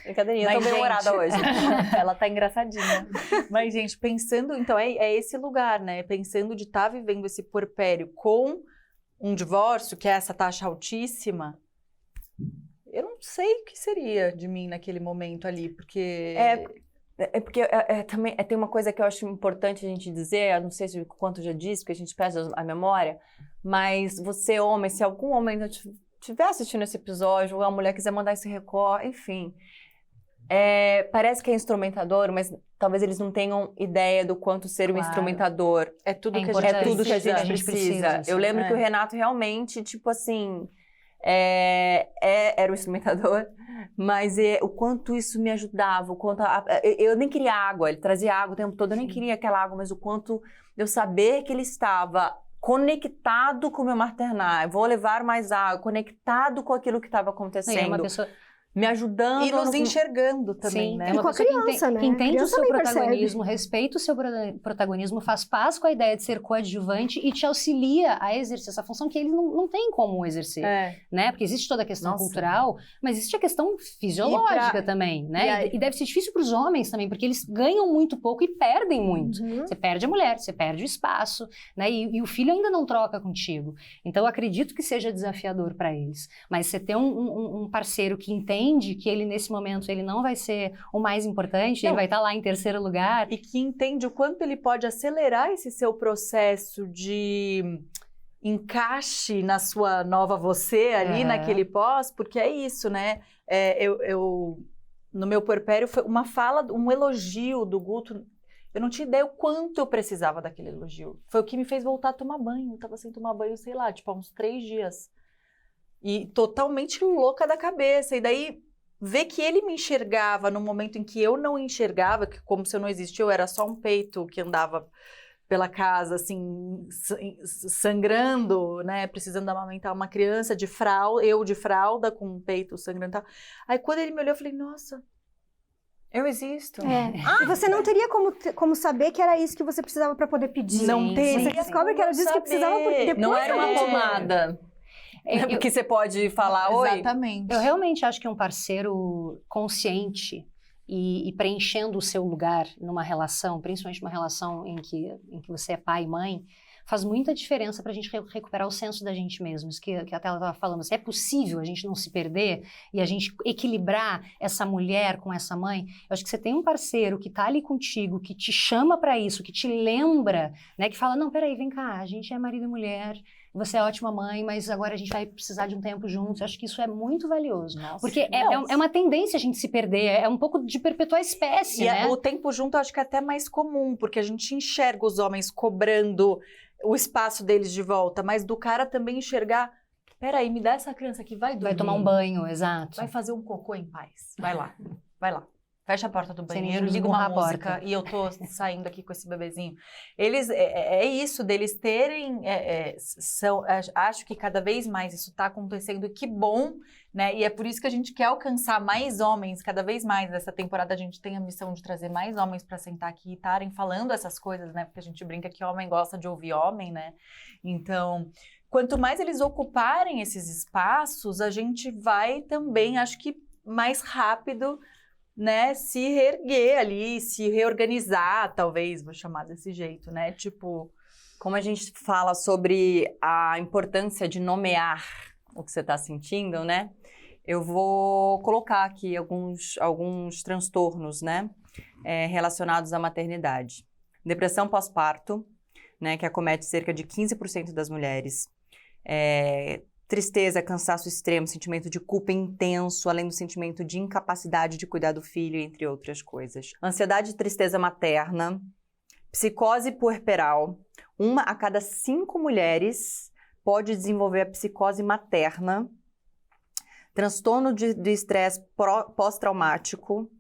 Brincadeirinha, tô bem humorada hoje. Ela tá engraçadinha. Mas, gente, pensando... Então, é esse lugar, né? Pensando de estar vivendo esse puerpério com um divórcio, que é essa taxa altíssima, eu não sei o que seria de mim naquele momento ali, porque... Porque também tem uma coisa que eu acho importante a gente dizer, eu não sei se o quanto já disse, porque a gente perde a memória, mas você, homem, se algum homem estiver assistindo esse episódio, ou a mulher quiser mandar esse recorte, enfim, parece que é instrumentador, mas talvez eles não tenham ideia do quanto ser um instrumentador. É tudo que a gente precisa. Eu lembro que o Renato realmente, tipo assim... era o instrumentador, mas o quanto isso me ajudava, o quanto eu nem queria água, ele trazia água o tempo todo, eu nem queria aquela água, mas o quanto eu saber que ele estava conectado com o meu maternar, vou levar mais água, conectado com aquilo que estava acontecendo. Me ajudando. E nos enxergando também, né? E com a criança, né? Que entende o seu protagonismo, respeita o seu protagonismo, faz paz com a ideia de ser coadjuvante e te auxilia a exercer essa função que ele não tem como exercer, né? Porque existe toda a questão cultural, mas existe a questão fisiológica também, né? E deve ser difícil para os homens também, porque eles ganham muito pouco e perdem muito. Você perde a mulher, você perde o espaço, né? E o filho ainda não troca contigo. Então, eu acredito que seja desafiador para eles. Mas você ter um parceiro que entende que ele, nesse momento, ele não vai ser o mais importante, ele vai estar lá em terceiro lugar. E que entende o quanto ele pode acelerar esse seu processo de encaixe na sua nova você ali, naquele pós, porque é isso, né? No meu puerpério, foi uma fala, um elogio do Guto. Eu não tinha ideia o quanto eu precisava daquele elogio. Foi o que me fez voltar a tomar banho. Eu tava sem tomar banho, sei lá, tipo, há uns 3 dias. E totalmente louca da cabeça. E daí, ver que ele me enxergava no momento em que eu não enxergava, que como se eu não existia, eu era só um peito que andava pela casa, assim, sangrando, né? Precisando amamentar uma criança de fralda, eu de fralda, com um peito sangrando. Aí, quando ele me olhou, eu falei, nossa, eu existo. E você não teria como saber que era isso que você precisava para poder pedir. Não tem. Você descobre que era disso que precisava depois. Não era uma pomada. Porque você pode falar, oi. Exatamente. Eu realmente acho que um parceiro consciente e preenchendo o seu lugar numa relação, principalmente uma relação em que você é pai e mãe, faz muita diferença para a gente recuperar o senso da gente mesmo. Isso que até ela estava falando, se é possível a gente não se perder e a gente equilibrar essa mulher com essa mãe, eu acho que você tem um parceiro que está ali contigo, que te chama para isso, que te lembra, né, que fala, não, peraí, vem cá, a gente é marido e mulher, você é ótima mãe, mas agora a gente vai precisar de um tempo juntos. Eu acho que isso é muito valioso. Nossa, porque é uma tendência a gente se perder, é um pouco de perpetuar a espécie, né? O tempo junto eu acho que é até mais comum, porque a gente enxerga os homens cobrando o espaço deles de volta, mas do cara também enxergar, peraí, me dá essa criança aqui, vai dormir. Vai tomar um banho, exato. Vai fazer um cocô em paz. Vai lá, vai lá. Fecha a porta do banheiro, liga uma música e eu tô saindo aqui com esse bebezinho. Eles, é isso, deles terem, acho que cada vez mais isso tá acontecendo, que bom, né? E é por isso que a gente quer alcançar mais homens, cada vez mais. Nessa temporada a gente tem a missão de trazer mais homens para sentar aqui e estarem falando essas coisas, né? Porque a gente brinca que homem gosta de ouvir homem, né? Então, quanto mais eles ocuparem esses espaços, a gente vai também, acho que mais rápido, né, se reerguer ali, se reorganizar, talvez, vou chamar desse jeito, né, tipo... Como a gente fala sobre a importância de nomear o que você está sentindo, né, eu vou colocar aqui alguns transtornos, né, relacionados à maternidade. Depressão pós-parto, né, que acomete cerca de 15% das mulheres. Tristeza, cansaço extremo, sentimento de culpa intenso, além do sentimento de incapacidade de cuidar do filho, entre outras coisas. Ansiedade e tristeza materna, psicose puerperal. 1 a cada 5 mulheres pode desenvolver a psicose materna. Transtorno de estresse pós-traumático.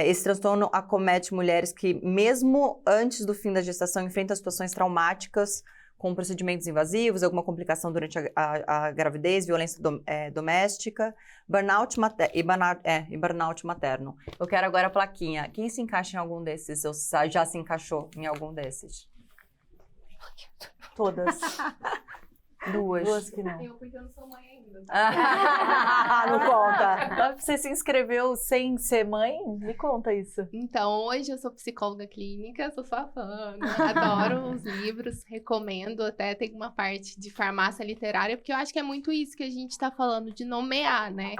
Esse transtorno acomete mulheres que, mesmo antes do fim da gestação, enfrentam situações traumáticas, com procedimentos invasivos, alguma complicação durante a gravidez, violência doméstica, burnout materno. Eu quero agora a plaquinha. Quem se encaixa em algum desses? Ou já se encaixou em algum desses? Todas. Duas que não. Eu, porque eu não sou mãe ainda. Não conta. Mas você se inscreveu sem ser mãe? Me conta isso. Então, hoje eu sou psicóloga clínica, sou sua fã, né? Adoro os livros, recomendo, até tem uma parte de farmácia literária, porque eu acho que é muito isso que a gente tá falando, de nomear, né?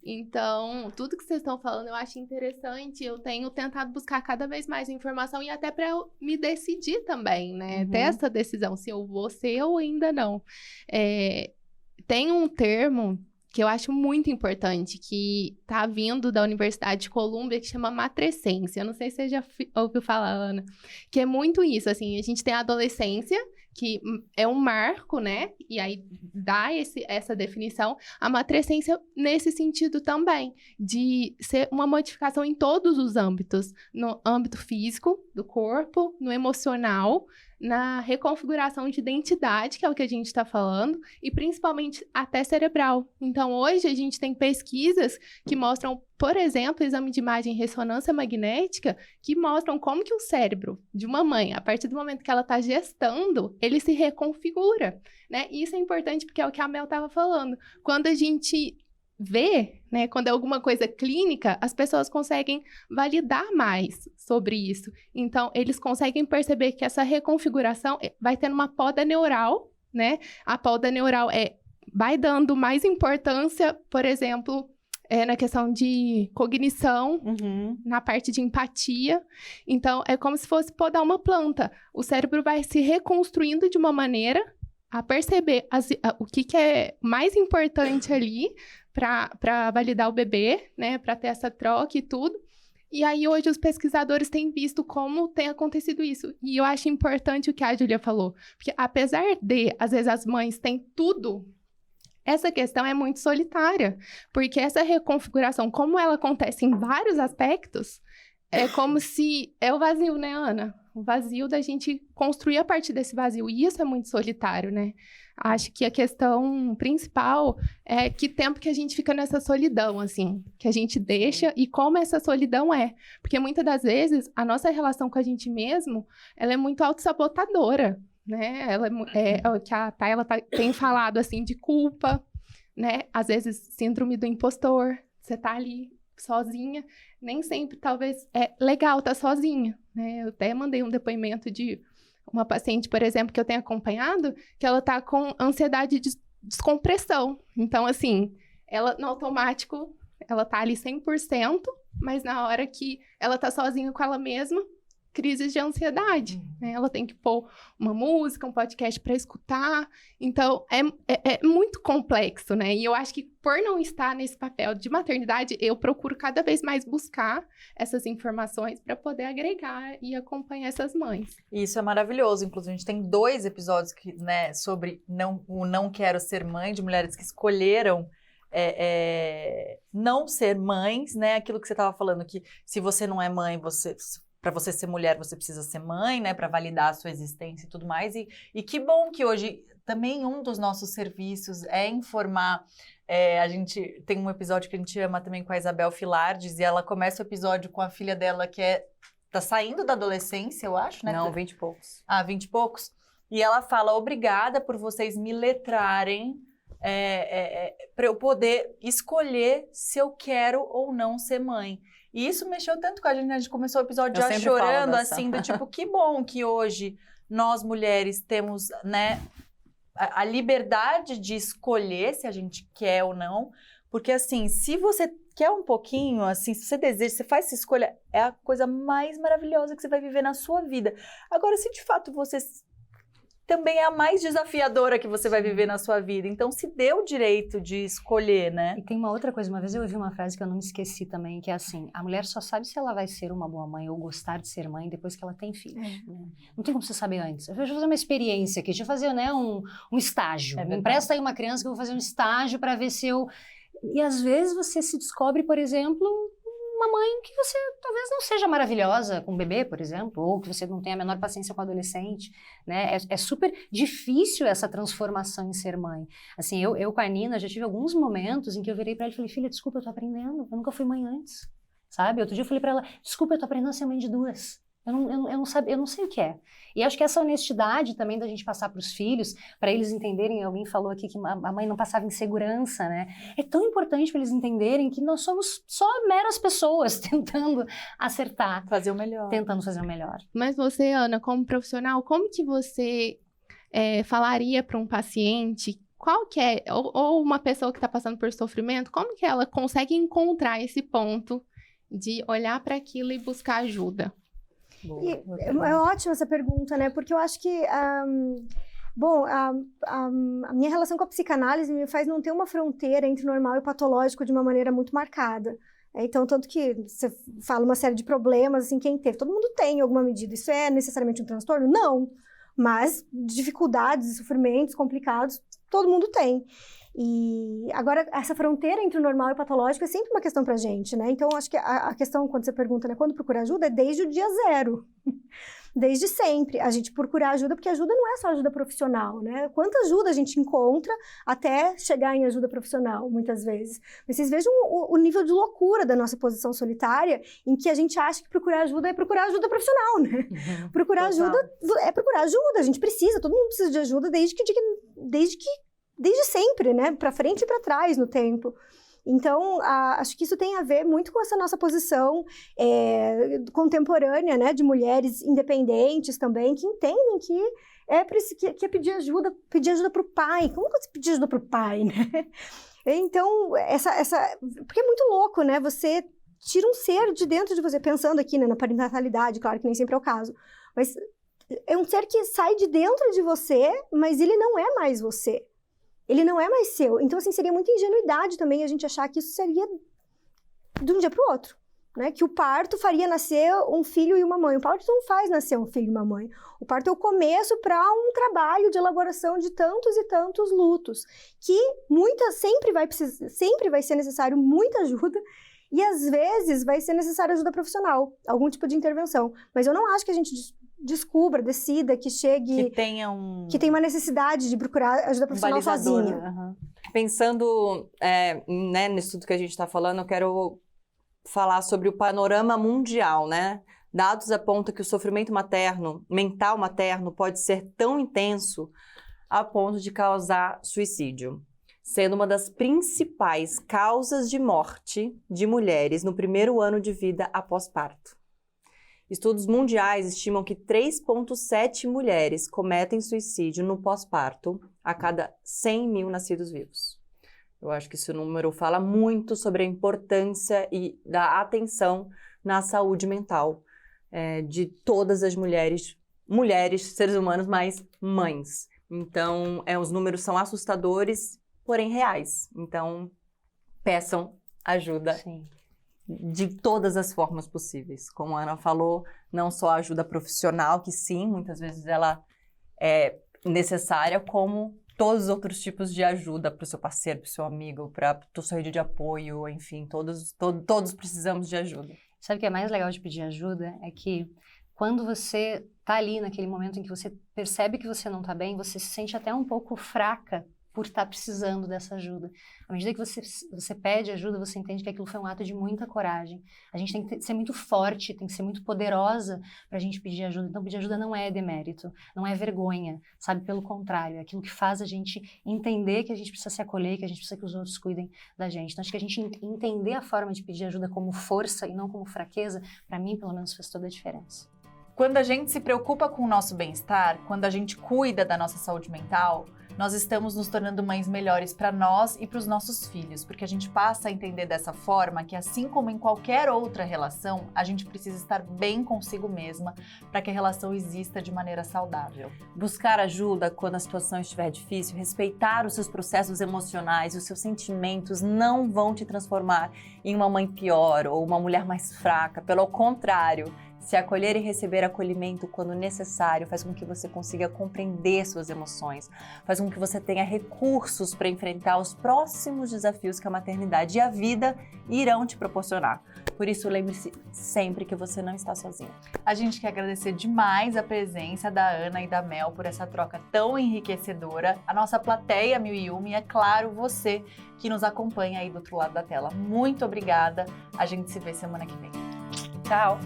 Então, tudo que vocês estão falando eu acho interessante, eu tenho tentado buscar cada vez mais informação e até para eu me decidir também, né? Ter essa decisão, se eu vou ser ou ainda não. Tem um termo que eu acho muito importante, que tá vindo da Universidade de Colômbia, que chama matrescência. Eu não sei se você já ouviu falar, Ana. Que é muito isso, assim, a gente tem a adolescência, que é um marco, né? E aí dá essa definição. A matrescência nesse sentido também, de ser uma modificação em todos os âmbitos. No âmbito físico, do corpo, no emocional, na reconfiguração de identidade, que é o que a gente está falando, e principalmente até cerebral. Então, hoje a gente tem pesquisas que mostram, por exemplo, exame de imagem e ressonância magnética, que mostram como que o cérebro de uma mãe, a partir do momento que ela está gestando, ele se reconfigura, né? E isso é importante porque é o que a Mel estava falando. Quando a gente vê, né, quando é alguma coisa clínica, as pessoas conseguem validar mais sobre isso. Então, eles conseguem perceber que essa reconfiguração vai tendo uma poda neural, né? A poda neural vai dando mais importância, por exemplo, na questão de cognição, na parte de empatia. Então, é como se fosse podar uma planta. O cérebro vai se reconstruindo de uma maneira a perceber o que é mais importante ali para validar o bebê, né, para ter essa troca e tudo. E aí, hoje, os pesquisadores têm visto como tem acontecido isso. E eu acho importante o que a Júlia falou. Porque, apesar de, às vezes, as mães têm tudo, essa questão é muito solitária. Porque essa reconfiguração, como ela acontece em vários aspectos, é como se... É o vazio, né, Ana? O vazio da gente construir a partir desse vazio. E isso é muito solitário, né? Acho que a questão principal é que tempo que a gente fica nessa solidão, assim, que a gente deixa e como essa solidão é. Porque muitas das vezes a nossa relação com a gente mesmo, ela é muito autossabotadora, né? Ela é o que a Thay tem falado, assim, de culpa, né? Às vezes síndrome do impostor, você tá ali sozinha, nem sempre talvez é legal estar sozinha, né? Eu até mandei um depoimento de uma paciente, por exemplo, que eu tenho acompanhado, que ela tá com ansiedade de descompressão. Então, assim, ela no automático, ela tá ali 100%, mas na hora que ela tá sozinha com ela mesma, crises de ansiedade, né? Ela tem que pôr uma música, um podcast para escutar. Então, é muito complexo, né? E eu acho que por não estar nesse papel de maternidade, eu procuro cada vez mais buscar essas informações para poder agregar e acompanhar essas mães. Isso é maravilhoso. Inclusive, a gente tem 2 episódios né, sobre o não quero ser mãe, de mulheres que escolheram não ser mães, né? Aquilo que você estava falando, que se você não é mãe, para você ser mulher, você precisa ser mãe, né? Para validar a sua existência e tudo mais. E que bom que hoje também um dos nossos serviços é informar. A gente tem um episódio que a gente ama também com a Isabel Filardes, e ela começa o episódio com a filha dela que tá saindo da adolescência, eu acho, né? Não, 20 e poucos. 20 e poucos. E ela fala, obrigada por vocês me letrarem para eu poder escolher se eu quero ou não ser mãe. E isso mexeu tanto com a gente começou o episódio já chorando, assim, do tipo, que bom que hoje nós mulheres temos, né, a liberdade de escolher se a gente quer ou não, porque assim, se você quer um pouquinho, assim, se você deseja, você faz essa escolha, é a coisa mais maravilhosa que você vai viver na sua vida. Agora, se de fato você também é a mais desafiadora que você vai viver na sua vida. Então, se dê o direito de escolher, né? E tem uma outra coisa, uma vez eu ouvi uma frase que eu não me esqueci também, que é assim, a mulher só sabe se ela vai ser uma boa mãe ou gostar de ser mãe depois que ela tem filhos. Né? Não tem como você saber antes. Eu vou fazer uma experiência aqui, deixa eu fazer, né, um estágio. Me empresta aí uma criança que eu vou fazer um estágio para ver se eu... E às vezes você se descobre, por exemplo, uma mãe que você talvez não seja maravilhosa com um bebê, por exemplo, ou que você não tenha a menor paciência com o adolescente, né? É super difícil essa transformação em ser mãe. Assim, eu com a Nina já tive alguns momentos em que eu virei pra ela e falei, filha, desculpa, eu tô aprendendo, eu nunca fui mãe antes, sabe? Outro dia eu falei pra ela, desculpa, eu tô aprendendo a ser mãe de 2. Eu não sei o que é. E acho que essa honestidade também da gente passar para os filhos, para eles entenderem, alguém falou aqui que a mãe não passava insegurança, né? É tão importante para eles entenderem que nós somos só meras pessoas tentando acertar. Fazer o melhor. Tentando fazer o melhor. Mas você, Ana, como profissional, como que você falaria para um paciente, qual que é, ou uma pessoa que está passando por sofrimento, como que ela consegue encontrar esse ponto de olhar para aquilo e buscar ajuda? É ótima essa pergunta, né? Porque eu acho que, a minha relação com a psicanálise me faz não ter uma fronteira entre o normal e o patológico de uma maneira muito marcada. Então, tanto que você fala uma série de problemas, assim, quem teve? Todo mundo tem em alguma medida. Isso é necessariamente um transtorno? Não. Mas dificuldades e sofrimentos complicados, todo mundo tem. E agora, essa fronteira entre o normal e o patológico é sempre uma questão pra gente, né? Então, acho que a questão, quando você pergunta, né, quando procurar ajuda, é desde o dia 0. Desde sempre. A gente procurar ajuda, porque ajuda não é só ajuda profissional, né? Quanta ajuda a gente encontra até chegar em ajuda profissional, muitas vezes. Mas vocês vejam o nível de loucura da nossa posição solitária, em que a gente acha que procurar ajuda é procurar ajuda profissional, né? Procurar ajuda é procurar ajuda. A gente precisa, todo mundo precisa de ajuda desde sempre, né? Para frente e para trás no tempo. Então, acho que isso tem a ver muito com essa nossa posição contemporânea, né? De mulheres independentes também, que entendem que é pedir ajuda para o pai. Como que você pedir ajuda para o pai, né? Então, porque é muito louco, né? Você tira um ser de dentro de você, pensando aqui, né, na parentalidade, claro que nem sempre é o caso, mas é um ser que sai de dentro de você, mas ele não é mais você. Ele não é mais seu. Então, assim, seria muita ingenuidade também a gente achar que isso seria de um dia para o outro, né? Que o parto faria nascer um filho e uma mãe. O parto não faz nascer um filho e uma mãe. O parto é o começo para um trabalho de elaboração de tantos e tantos lutos, que sempre vai ser necessário muita ajuda, e às vezes vai ser necessária ajuda profissional, algum tipo de intervenção. Mas eu não acho que a gente decida, que chegue... Que tenha uma necessidade de procurar ajuda profissional sozinha. Uhum. Pensando né, nisso tudo que a gente está falando, eu quero falar sobre o panorama mundial, né? Dados apontam que o sofrimento mental materno, pode ser tão intenso a ponto de causar suicídio, sendo uma das principais causas de morte de mulheres no primeiro ano de vida após parto. Estudos mundiais estimam que 3,7 mulheres cometem suicídio no pós-parto a cada 100 mil nascidos vivos. Eu acho que esse número fala muito sobre a importância e da atenção na saúde mental de todas as mulheres, seres humanos, mas mães. Então, os números são assustadores, porém reais. Então, peçam ajuda. Sim. De todas as formas possíveis. Como a Ana falou, não só a ajuda profissional, que sim, muitas vezes ela é necessária, como todos os outros tipos de ajuda para o seu parceiro, para o seu amigo, para a sua rede de apoio, enfim, todos precisamos de ajuda. Sabe o que é mais legal de pedir ajuda? É que quando você está ali naquele momento em que você percebe que você não está bem, você se sente até um pouco fraca por estar precisando dessa ajuda. À medida que você pede ajuda, você entende que aquilo foi um ato de muita coragem. A gente tem que ser muito forte, tem que ser muito poderosa para a gente pedir ajuda. Então, pedir ajuda não é demérito, não é vergonha, sabe? Pelo contrário, é aquilo que faz a gente entender que a gente precisa se acolher, que a gente precisa que os outros cuidem da gente. Então, acho que a gente entender a forma de pedir ajuda como força e não como fraqueza, para mim, pelo menos, faz toda a diferença. Quando a gente se preocupa com o nosso bem-estar, quando a gente cuida da nossa saúde mental, Nós estamos nos tornando mães melhores para nós e para os nossos filhos, porque a gente passa a entender dessa forma que, assim como em qualquer outra relação, a gente precisa estar bem consigo mesma para que a relação exista de maneira saudável. Buscar ajuda quando a situação estiver difícil, respeitar os seus processos emocionais, os seus sentimentos não vão te transformar em uma mãe pior ou uma mulher mais fraca. Pelo contrário, se acolher e receber acolhimento quando necessário faz com que você consiga compreender suas emoções, faz com que você tenha recursos para enfrentar os próximos desafios que a maternidade e a vida irão te proporcionar. Por isso, lembre-se sempre que você não está sozinho. A gente quer agradecer demais a presença da Ana e da Mel por essa troca tão enriquecedora, a nossa plateia 1001 e, é claro, você que nos acompanha aí do outro lado da tela. Muito obrigada, a gente se vê semana que vem. Tchau!